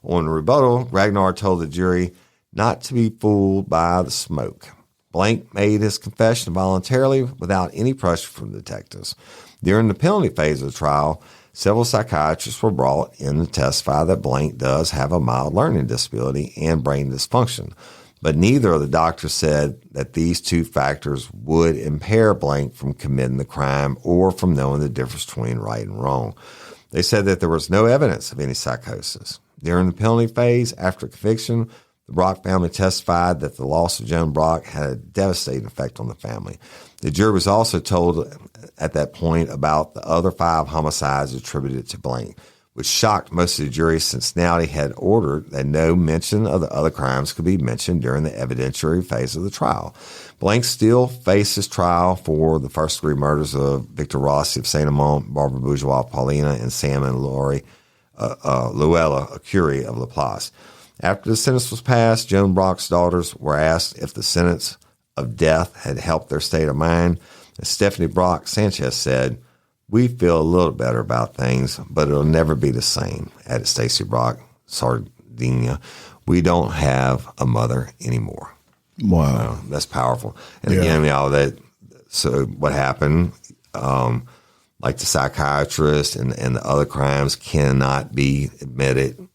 On rebuttal, Ragnar told the jury not to be fooled by the smoke. Blount made his confession voluntarily without any pressure from the detectives. During the penalty phase of the trial, several psychiatrists were brought in to testify that Blount does have a mild learning disability and brain dysfunction, but neither of the doctors said that these 2 factors would impair Blount from committing the crime or from knowing the difference between right and wrong. They said that there was no evidence of any psychosis. During the penalty phase, after conviction, the Brock family testified that the loss of Joan Brock had a devastating effect on the family. The jury was also told at that point about the other 5 homicides attributed to Blount, which shocked most of the jury since Snowdy had ordered that no mention of the other crimes could be mentioned during the evidentiary phase of the trial. Blount still faces trial for the first-degree murders of Victor Rossi of St. Amant, Barbara Bourgeois of Paulina, and Sam and Luella Curie of Laplace. After the sentence was passed, Joan Brock's daughters were asked if the sentence of death had helped their state of mind. And Stephanie Brock Sanchez said, "We feel a little better about things, but it'll never be the same," added Stacy Brock, Sardinia. "We don't have a mother anymore." Wow. That's powerful. And again, so what happened, like the psychiatrist and the other crimes cannot be admitted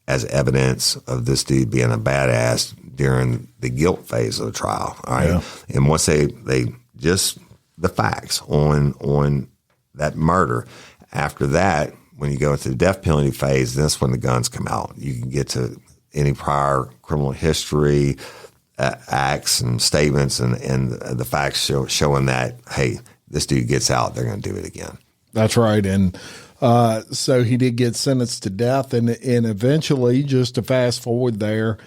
as evidence of this dude being a badass during the guilt phase of the trial. All right. Yeah. And once they just the facts on that murder, after that, when you go into the death penalty phase, that's when the guns come out. You can get to any prior criminal history, acts and statements and the facts showing that, hey, this dude gets out, they're going to do it again. That's right. And so he did get sentenced to death, and eventually, just to fast forward there,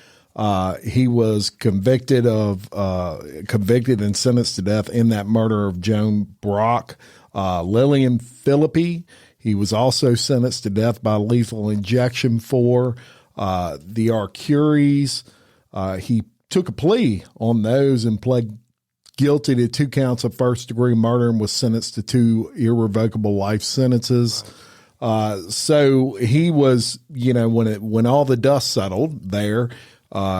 he was convicted and sentenced to death in that murder of Joan Brock. Lillian Philippi, he was also sentenced to death by lethal injection for the Arcuries. He took a plea on those and pled guilty to 2 counts of first-degree murder and was sentenced to 2 irrevocable life sentences. So he was, when all the dust settled there,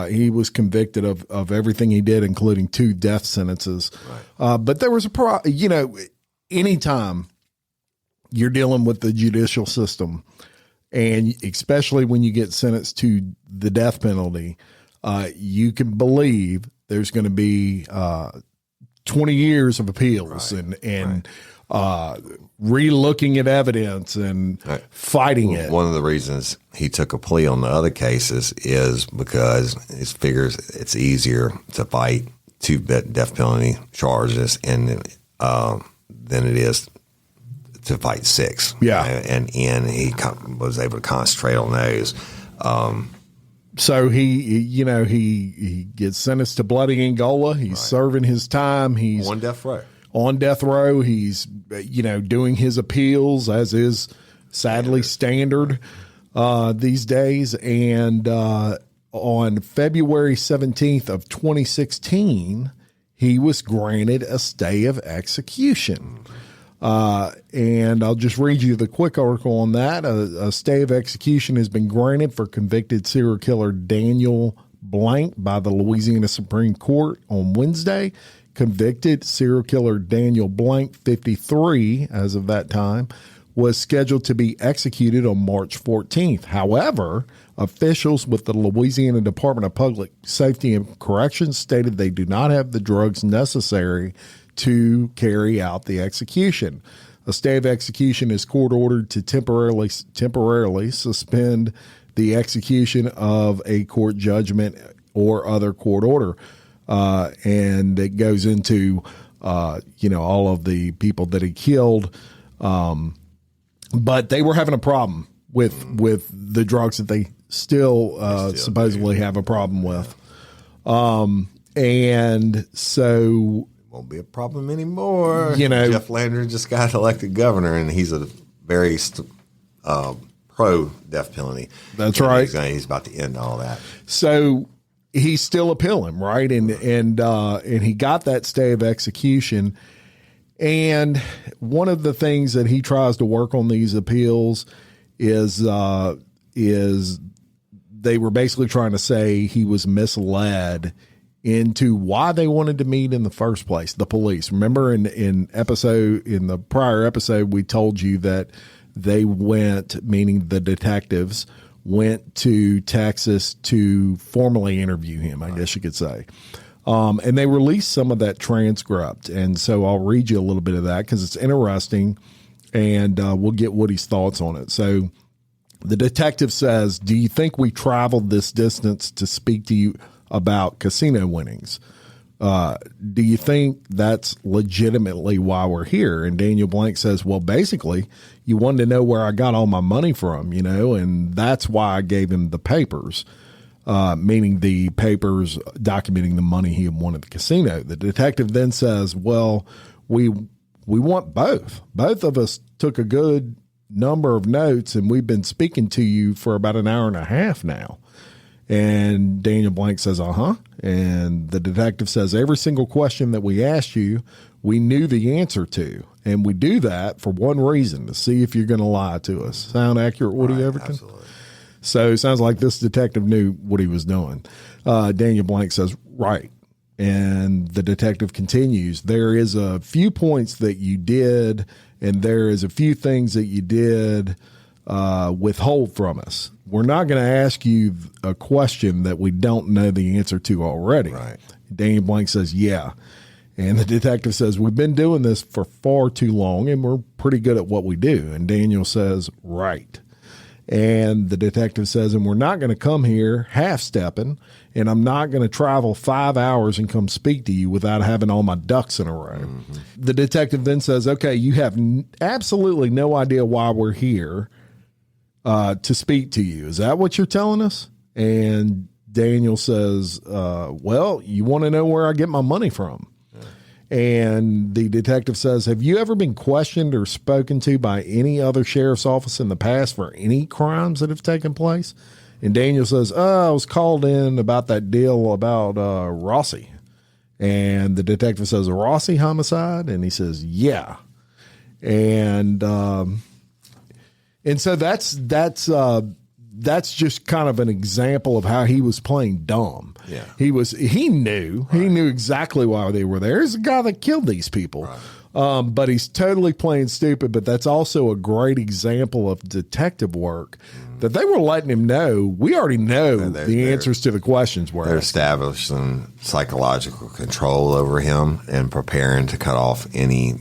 he was convicted of everything he did, including 2 death sentences. Right. But there was anytime you're dealing with the judicial system, and especially when you get sentenced to the death penalty, you can believe there's going to be 20 years of appeals and re-looking at evidence and fighting it. One of the reasons he took a plea on the other cases is because he figures it's easier to fight 2 death penalty charges than it is to fight 6. Yeah. And he was able to concentrate on those. So he gets sentenced to Bloody Angola. He's serving his time. He's on death row. On death row. He's doing his appeals, as is sadly standard these days. And on February 17th of 2016, he was granted a stay of execution. And I'll just read you the quick article on that. A stay of execution has been granted for convicted serial killer Daniel Blount by the Louisiana Supreme Court on Wednesday. Convicted serial killer Daniel Blount, 53 as of that time, was scheduled to be executed on March 14th. However, officials with the Louisiana Department of Public Safety and Corrections stated they do not have the drugs necessary to carry out the execution. A stay of execution is court ordered to temporarily suspend the execution of a court judgment or other court order. And it goes into, all of the people that he killed. But they were having a problem with the drugs that they still supposedly have a problem with. And so won't be a problem anymore. Jeff Landry just got elected governor, and he's a very pro death penalty. That's right. He's about to end all that. So he's still appealing, right? And he got that stay of execution. And one of the things that he tries to work on these appeals is they were basically trying to say he was misled into why they wanted to meet in the first place, the police. Remember in the prior episode, we told you that they went, meaning the detectives, went to Texas to formally interview him, I guess you could say. And they released some of that transcript. And so I'll read you a little bit of that because it's interesting, and we'll get Woody's thoughts on it. So the detective says, "Do you think we traveled this distance to speak to you about casino winnings? Do you think that's legitimately why we're here?" And Daniel Blank says, "Well, basically, you wanted to know where I got all my money from, and that's why I gave him the papers," meaning the papers documenting the money he had won at the casino. The detective then says, "Well, we want both. Both of us took a good number of notes, and we've been speaking to you for about an hour and a half now." And Daniel Blank says, "Uh-huh." And the detective says, "Every single question that we asked you, we knew the answer to. And we do that for one reason, to see if you're going to lie to us." Sound accurate, Woody Overton? Absolutely. So it sounds like this detective knew what he was doing. Daniel Blank says, "Right." And the detective continues, "There is a few points that you did, and there is a few things that you did withhold from us. We're not going to ask you a question that we don't know the answer to already." Right. Daniel Blank says, "Yeah." And the detective says, "We've been doing this for far too long, and we're pretty good at what we do." And Daniel says, "Right." And the detective says, "And we're not going to come here half-stepping, and I'm not going to travel 5 hours and come speak to you without having all my ducks in a row." Mm-hmm. The detective then says, "Okay, you have absolutely no idea why we're here to speak to you. Is that what you're telling us?" And Daniel says, "Well, you want to know where I get my money from." And the detective says, "Have you ever been questioned or spoken to by any other sheriff's office in the past for any crimes that have taken place?" And Daniel says, "I was called in about that deal about Rossi." And the detective says, "A Rossi homicide?" And he says, "Yeah." And so that's just kind of an example of how he was playing dumb. Yeah. He knew exactly why they were there. He's the guy that killed these people. Right. But he's totally playing stupid. But that's also a great example of detective work that they were letting him know. We already know the answers to the questions we're They're asking. establishing psychological control over him and preparing to cut off any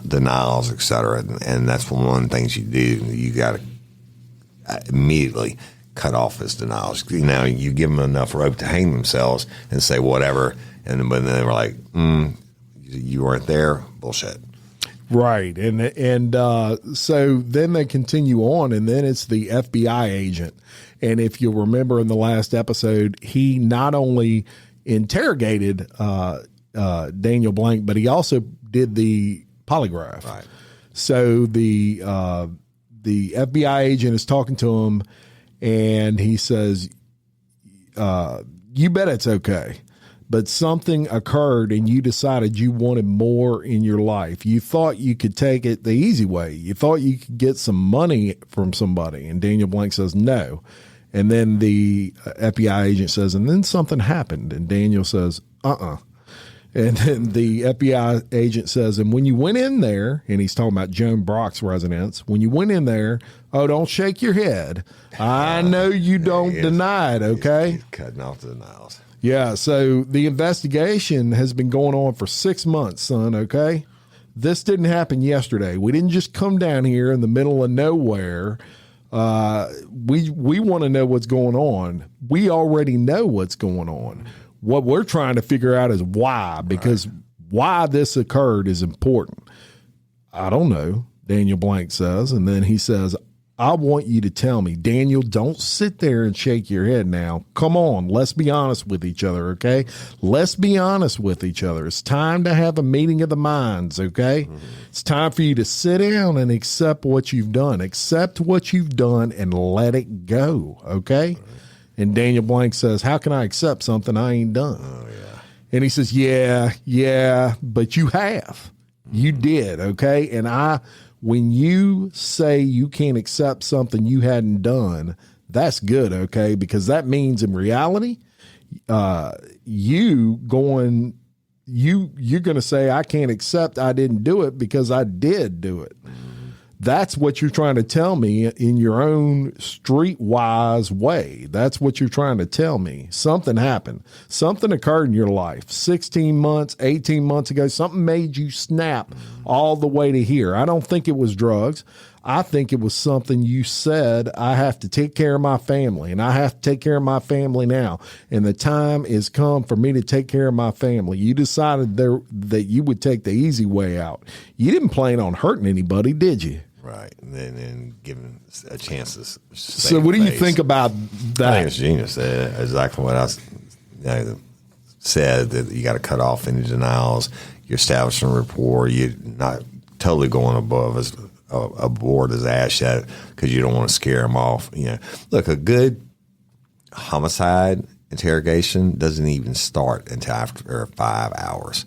denials, et cetera. And that's one of the things you do. You got to immediately cut off his denials. You give them enough rope to hang themselves and say whatever, and when they were like, "You weren't there," bullshit. Right, and so then they continue on, and then it's the FBI agent. And if you'll remember in the last episode, he not only interrogated Daniel Blank, but he also did the polygraph. Right. So the FBI agent is talking to him, and he says, "You bet it's okay, but something occurred and you decided you wanted more in your life. You thought you could take it the easy way. You thought you could get some money from somebody." And Daniel Blank says, "No." And then the FBI agent says, "And then something happened." And Daniel says, And then the FBI agent says, "And when you went in there," and he's talking about Joan Brock's residence, "when you went in there, don't shake your head. I know you don't deny it, okay?" He's cutting off the denials. Yeah, so the investigation has been going on for 6 months, son, okay? This didn't happen yesterday. We didn't just come down here in the middle of nowhere. We want to know what's going on. We already know what's going on. What we're trying to figure out is why, because why this occurred is important. I don't know, Daniel Blank says. And then he says, I want you to tell me. Daniel, don't sit there and shake your head now. Come on, let's be honest with each other, okay? Let's be honest with each other. It's time to have a meeting of the minds, okay? It's time for you to sit down and accept what you've done. Accept what you've done and let it go, okay? And Daniel Blank says, how can I accept something I ain't done? Oh, yeah. And he says, yeah, but you have. You did, okay? And when you say you can't accept something you hadn't done, that's good, okay? Because that means in reality, you're going to say, I can't accept I didn't do it because I did do it. That's what you're trying to tell me in your own streetwise way. That's what you're trying to tell me. Something happened. Something occurred in your life 16 months, 18 months ago. Something made you snap all the way to here. I don't think it was drugs. I think it was something you said, I have to take care of my family, and I have to take care of my family now. And the time is come for me to take care of my family. You decided that you would take the easy way out. You didn't plan on hurting anybody, did you? Right, and then giving a chance to say. So, what do you think about that? I think it's genius. Exactly what I said, that you got to cut off any denials. You're establishing rapport. You're not totally going aboard his ass yet because you don't want to scare him off. Look, a good homicide interrogation doesn't even start until after 5 hours.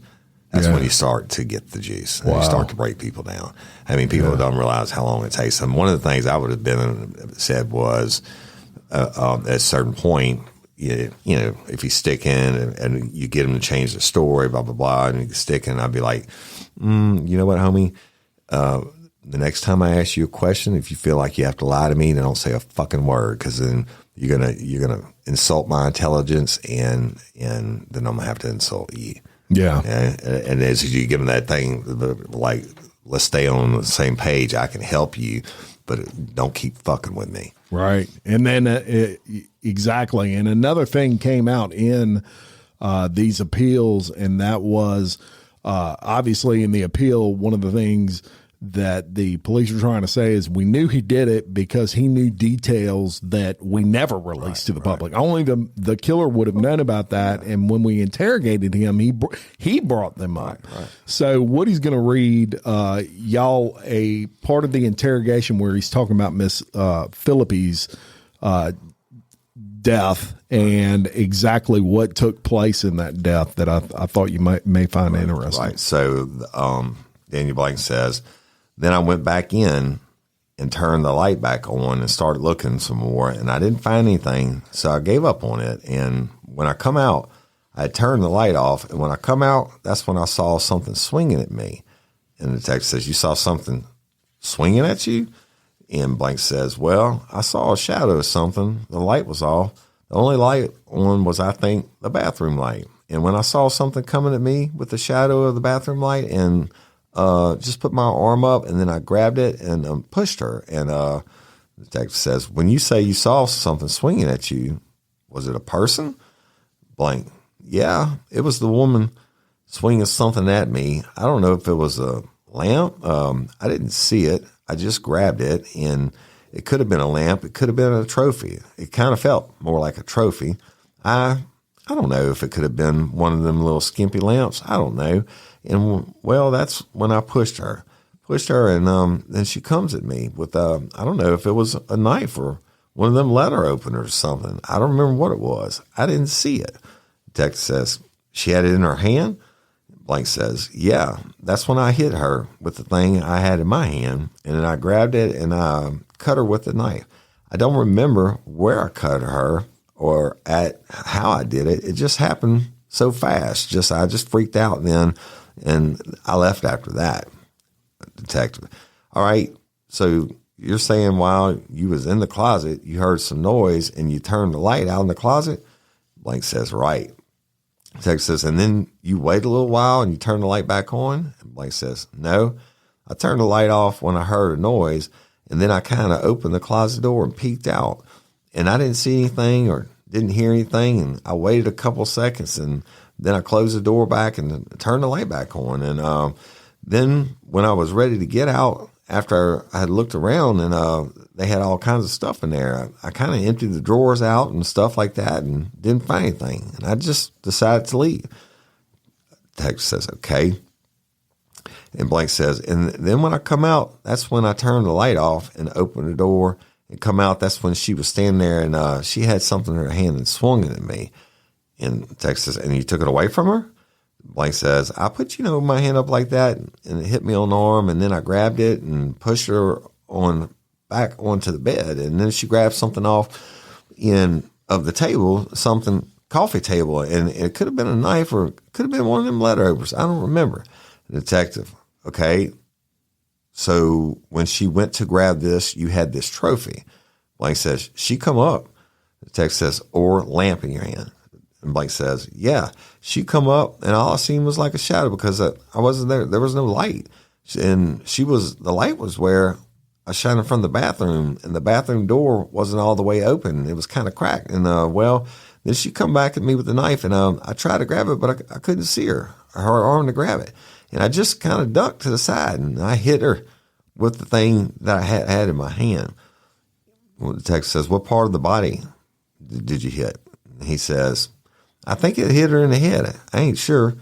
That's when you start to get the juice. And you start to break people down. I mean, people don't realize how long it takes. And one of the things I would have said was, at a certain point, if you stick in and you get them to change the story, blah, blah, blah, and you stick in, I'd be like, you know what, homie? The next time I ask you a question, if you feel like you have to lie to me, then don't say a fucking word, because then you're gonna insult my intelligence, and then I'm gonna have to insult you. Yeah. And as you give them that thing, like, let's stay on the same page. I can help you, but don't keep fucking with me. Right. And then exactly. And another thing came out in these appeals, and that was obviously in the appeal, one of the things that the police were trying to say is we knew he did it because he knew details that we never released to the public. Only the killer would have known about that. And when we interrogated him, he brought them up. So what he's going to read, y'all, a part of the interrogation where he's talking about Miss Phillippe's death and exactly what took place in that death that I thought you may find interesting. Right. So Daniel Blank says, then I went back in and turned the light back on and started looking some more, and I didn't find anything, so I gave up on it. And when I come out, I turned the light off, and when I come out, that's when I saw something swinging at me. And the detective says, you saw something swinging at you? And Blank says, well, I saw a shadow of something. The light was off. The only light on was, I think, the bathroom light. And when I saw something coming at me with the shadow of the bathroom light, and just put my arm up, and then I grabbed it and pushed her. And the detective says, when you say you saw something swinging at you, was it a person? Blank, yeah, it was the woman swinging something at me. I don't know if it was a lamp. I didn't see it. I just grabbed it, and it could have been a lamp. It could have been a trophy. It kind of felt more like a trophy. I don't know if it could have been one of them little skimpy lamps. I don't know. And, well, that's when I pushed her, and then she comes at me with, I don't know if it was a knife or one of them letter openers or something. I don't remember what it was. I didn't see it. Detective says, she had it in her hand? Blank says, yeah, that's when I hit her with the thing I had in my hand, and then I grabbed it and I cut her with the knife. I don't remember where I cut her or at how I did it. It just happened so fast. I just freaked out then. And I left after that. Detective, all right, so you're saying while you was in the closet, you heard some noise and you turned the light out in the closet? Blank says, right. Detective says, and then you wait a little while and you turn the light back on? And Blank says, no. I turned the light off when I heard a noise, and then I kind of opened the closet door and peeked out. And I didn't see anything or didn't hear anything, and I waited a couple seconds, and then I closed the door back and turned the light back on. And then when I was ready to get out, after I had looked around, and they had all kinds of stuff in there, I kind of emptied the drawers out and stuff like that and didn't find anything. And I just decided to leave. Detective says, okay. And Blank says, and then when I come out, that's when I turned the light off and opened the door and come out. That's when she was standing there, and she had something in her hand and swung it at me. And Detective says, and you took it away from her? Blank says, I put, my hand up like that, and it hit me on the arm, and then I grabbed it and pushed her back onto the bed. And then she grabbed something off of the table, coffee table, and it could have been a knife or it could have been one of them letter openers. I don't remember. The detective, okay, so when she went to grab this, you had this trophy. Blank says, she come up. The detective says, or lamp in your hand. And Blank says, yeah, she come up, and all I seen was like a shadow because I wasn't there. There was no light. And the light was where I was shining from the bathroom, and the bathroom door wasn't all the way open. It was kind of cracked. And, then she come back at me with the knife, and I tried to grab it, but I couldn't see her arm to grab it. And I just kind of ducked to the side, and I hit her with the thing that I had in my hand. Well, the detective says, what part of the body did you hit? And he says, I think it hit her in the head. I ain't sure.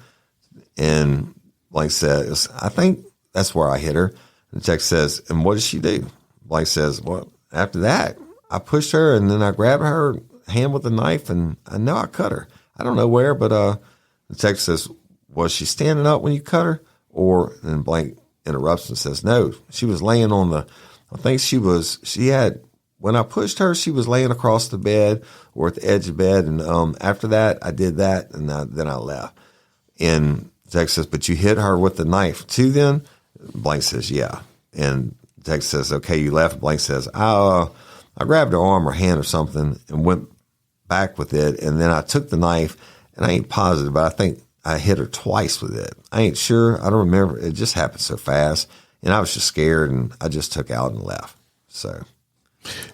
And Blank says, I think that's where I hit her. The detective says, and what did she do? Blank says, well, after that, I pushed her, and then I grabbed her hand with the knife, and I know I cut her. I don't know where, but the detective says, was she standing up when you cut her? Or, and Blank interrupts and says, no, she was laying on when I pushed her, she was laying across the bed or at the edge of the bed. And after that, I did that, and then I left. And the detective says, but you hit her with the knife too then? Blank says, yeah. And the detective says, okay, you left. Blank says, I grabbed her arm or hand or something and went back with it, and then I took the knife, and I ain't positive, but I think I hit her twice with it. I ain't sure. I don't remember. It just happened so fast, and I was just scared, and I just took out and left. So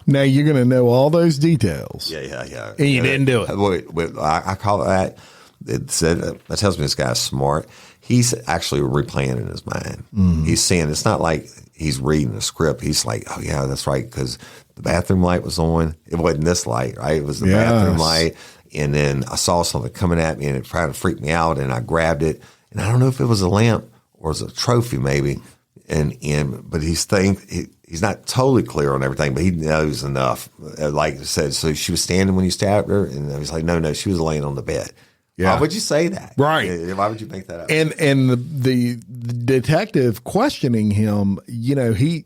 now you're going to know all those details. Yeah. And you didn't do it. Wait, I call that. It said that tells me this guy's smart. He's actually replaying in his mind. Mm-hmm. He's saying it's not like he's reading the script. He's like, oh yeah, that's right, because the bathroom light was on. It wasn't this light, right? It was the bathroom light. And then I saw something coming at me, and it tried to freak me out, and I grabbed it. And I don't know if it was a lamp or it was a trophy maybe. But he's not totally clear on everything, but he knows enough. Like I said, so she was standing when you stabbed her, and I was like, no, she was laying on the bed. Yeah. Why would you say that? Right. Why would you make that up? And the detective questioning him, he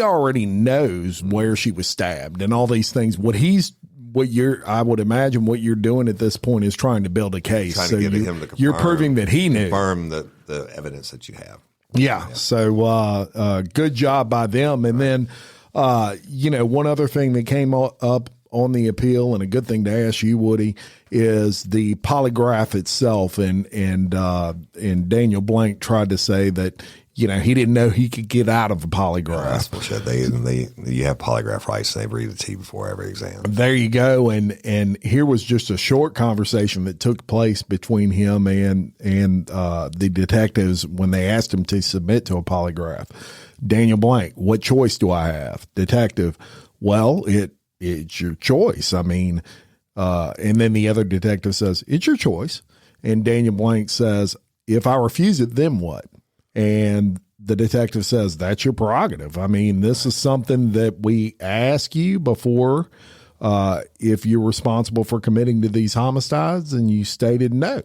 already knows where she was stabbed and all these things. I would imagine what you're doing at this point is trying to build a case. Trying to get him to confirm, you're proving that he knew. Confirm the evidence that you have. Yeah. So good job by them. And then, one other thing that came up on the appeal, and a good thing to ask you, Woody, is the polygraph itself. And Daniel Blank tried to say that, he didn't know he could get out of a polygraph. That's bullshit. You have polygraph rights, and they read it to you before every exam. There you go. And here was just a short conversation that took place between him and the detectives when they asked him to submit to a polygraph. Daniel Blank, what choice do I have? Detective, well, it's your choice. I mean, and then the other detective says, it's your choice. And Daniel Blank says, if I refuse it, then what? And the detective says, that's your prerogative. I mean, this is something that we ask you before, if you're responsible for committing to these homicides, and you stated no.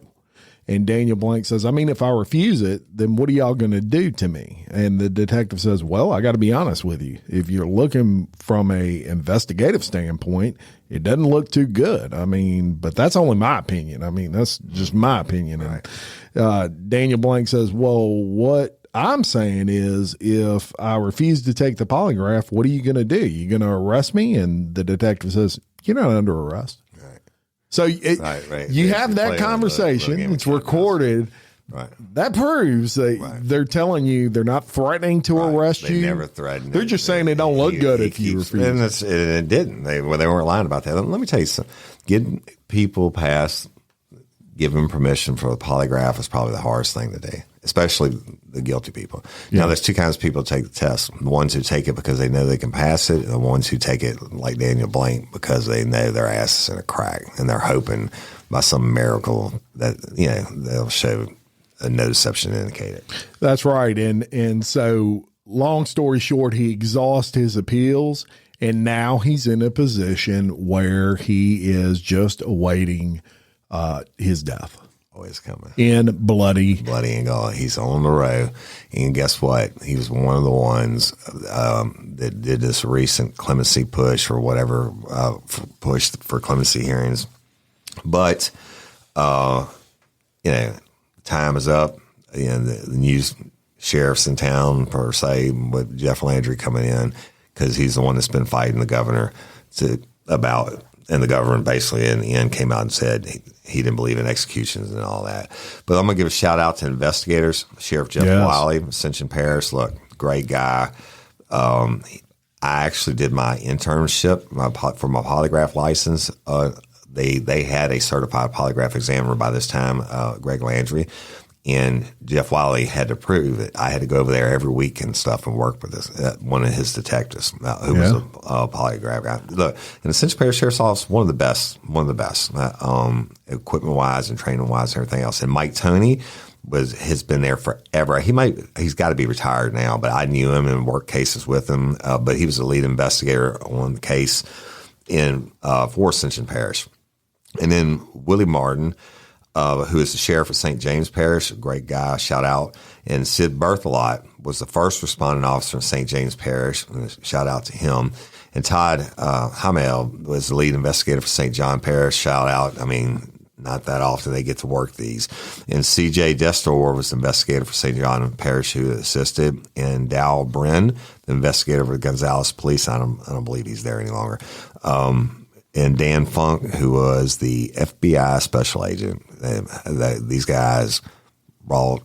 And Daniel Blank says, I mean, if I refuse it, then what are y'all going to do to me? And the detective says, well, I got to be honest with you. If you're looking from a investigative standpoint, it doesn't look too good. I mean, but that's only my opinion. I mean, that's just my opinion. Right. And Daniel Blank says, well, what I'm saying is, if I refuse to take the polygraph, what are you going to do? You going to arrest me? And the detective says, you're not under arrest. Right. So Right. you have You're that playing conversation. the game It's of cat and mouse. recorded. Right. That proves that they're telling you they're not threatening to arrest They you. never threatened. They're just saying they don't look good if you keeps- refuse. And it didn't. They weren't lying about that. Let me tell you something. Getting people past, giving them permission for the polygraph is probably the hardest thing to do, especially the guilty people. Now, there's two kinds of people who take the test. The ones who take it because they know they can pass it, and the ones who take it, like Daniel Blount, because they know their ass is in a crack, and they're hoping by some miracle that, they'll show a no deception indicated. That's right. And so, long story short, he exhausts his appeals, and now he's in a position where he is just awaiting his death Always coming. in Bloody. Bloody Angola. He's on the road. And guess what? He was one of the ones that did this recent clemency push or whatever, push for clemency hearings. But, time is up. And the new sheriff's in town, per se, with Jeff Landry coming in, because he's the one that's been fighting the governor about it. And the governor basically in the end came out and said he didn't believe in executions and all that. But I'm going to give a shout out to investigators, Sheriff Jeff Wiley, St John Parish. Look, great guy. I actually did my internship for my polygraph license. They had a certified polygraph examiner by this time, Greg Landry. And Jeff Wiley had to prove it. I had to go over there every week and stuff and work with this one of his detectives who was a polygraph guy. Look, in the St. John Parish Sheriff's Office, one of the best, equipment wise and training wise and everything else. And Mike Toney has been there forever. He's got to be retired now, but I knew him and worked cases with him. But he was the lead investigator on the case for St. John Parish. And then Willie Martin, who is the sheriff of St. James Parish, a great guy, shout out. And Sid Berthelot was the first responding officer in St. James Parish, shout out to him. And Todd Hamel was the lead investigator for St. John Parish, shout out. I mean, not that often they get to work these. And C.J. Destor was the investigator for St. John Parish who assisted. And Dow Brin, the investigator for Gonzales Police, I don't believe he's there any longer. And Dan Funk, who was the FBI special agent. These guys brought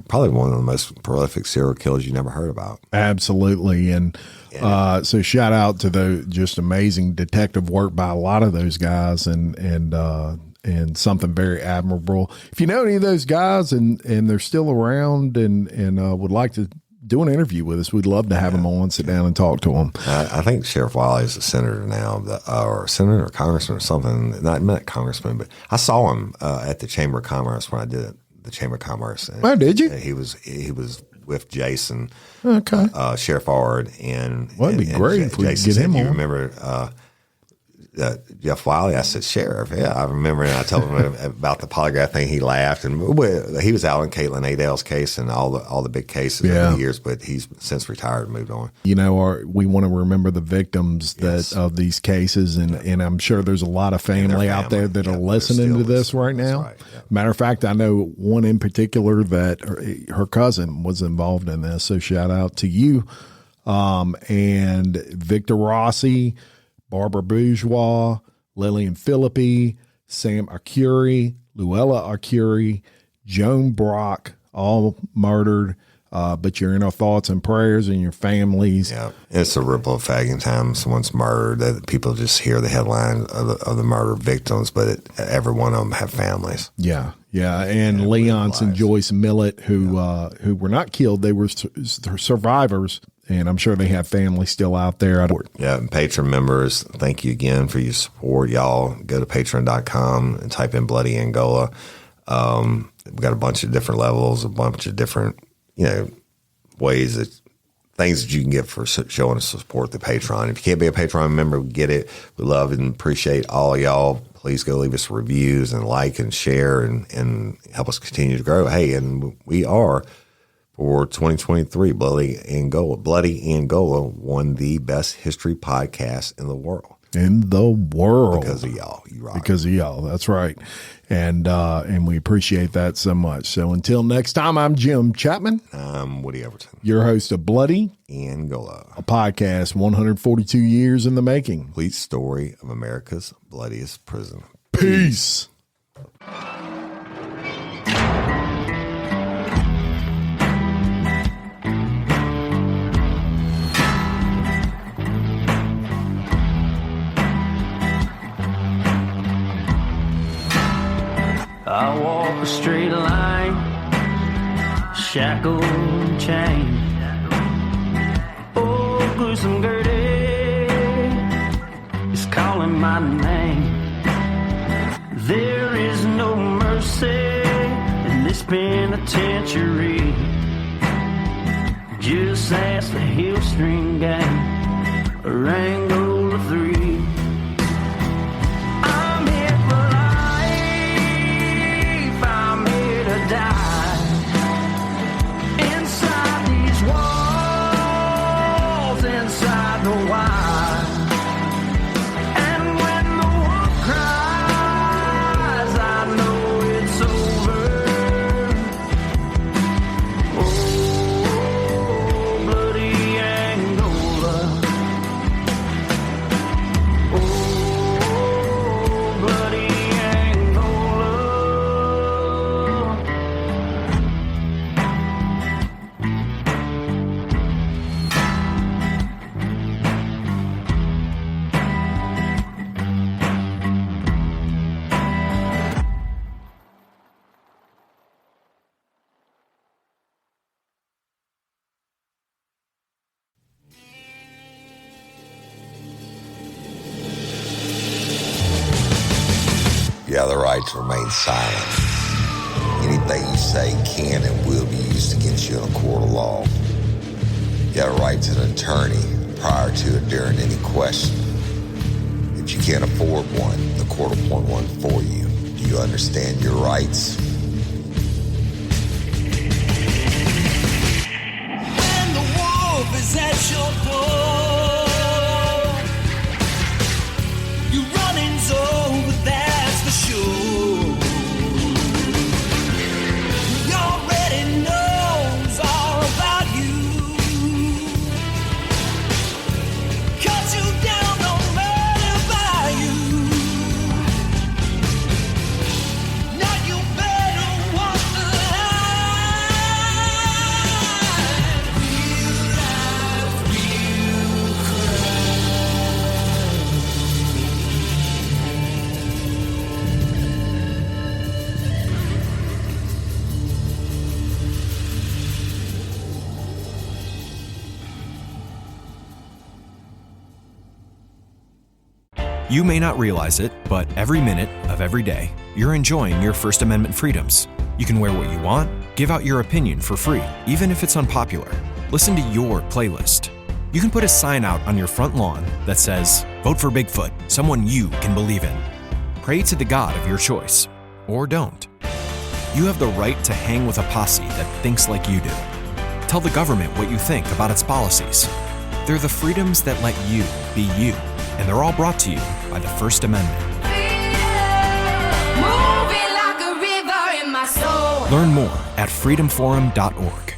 probably one of the most prolific serial killers you never heard about. Absolutely. And so shout out to the just amazing detective work by a lot of those guys and something very admirable. If you know any of those guys and they're still around and would like to do an interview with us, we'd love to have them on, sit down and talk to them. I think Sheriff Wiley is a senator now, or senator or congressman or something. Not congressman, but I saw him at the Chamber of Commerce when I did the Chamber of Commerce. Oh, did you? He was with Jason, Okay. Sheriff Ard, and Well, it'd be great if we could Jason get said, him "You on." remember Jeff Wiley?" I said, "Sheriff, yeah, I remember." And I told him about the polygraph thing. He laughed, and he was out in Caitlin Adale's case and all the big cases over the years. But he's since retired and moved on. We want to remember the victims of these cases, and I'm sure there's a lot of family out there that are listening to this right now. Right, yeah. Matter of fact, I know one in particular that her cousin was involved in this. So shout out to you, and Victor Rossi, Barbara Bourgeois, Lillian Philippi, Sam Arcuri, Luella Arcuri, Joan Brock, all murdered. But you're in our thoughts and prayers and your families. Yeah, it's a ripple effect in time someone's murdered. That people just hear the headline of the murder victims, but every one of them have families. Yeah. And Leonce and Joyce Millett, who were not killed, they were survivors. And I'm sure they have family still out there. Yeah, and Patreon members, thank you again for your support. Y'all go to patreon.com and type in Bloody Angola. We've got a bunch of different levels, a bunch of different, ways things that you can get for showing us support the Patreon. If you can't be a Patreon member, get it. We love and appreciate all y'all. Please go leave us reviews and like and share and help us continue to grow. Hey, and we are, for 2023, Bloody Angola won the best history podcast in the world. Because of y'all. You rock. Because of y'all. That's right. And we appreciate that so much. So until next time, I'm Jim Chapman. I'm Woody Overton, your host of Bloody Angola, a podcast 142 years in the making. Complete story of America's bloodiest prison. Peace. Peace. I walk a straight line, shackled and chained. Oh, gruesome Gertie is calling my name. There is no mercy in this penitentiary. Just ask the Hill String Gang or Angola 3. I'm here for life, I'm here to die. Inside these walls, inside the wire. And when the wolf cries, I know it's over. Oh, bloody Angola. Oh, bloody Angola. You have the right to remain silent. Anything you say can and will be used against you in a court of law. You have a right to an attorney prior to or during any question. If you can't afford one, the court will appoint one for you. Do you understand your rights? When the wolf is at your door, your running's over, that's for sure. He already knows all about you. Cut you down, no matter by you. Now you better walk the line. Real life, real You may not realize it, but every minute of every day, you're enjoying your First Amendment freedoms. You can wear what you want, give out your opinion for free, even if it's unpopular. Listen to your playlist. You can put a sign out on your front lawn that says, "Vote for Bigfoot, someone you can believe in." Pray to the God of your choice, or don't. You have the right to hang with a posse that thinks like you do. Tell the government what you think about its policies. They're the freedoms that let you be you, and they're all brought to you by the First Amendment. Moving like a river in my soul. Learn more at freedomforum.org.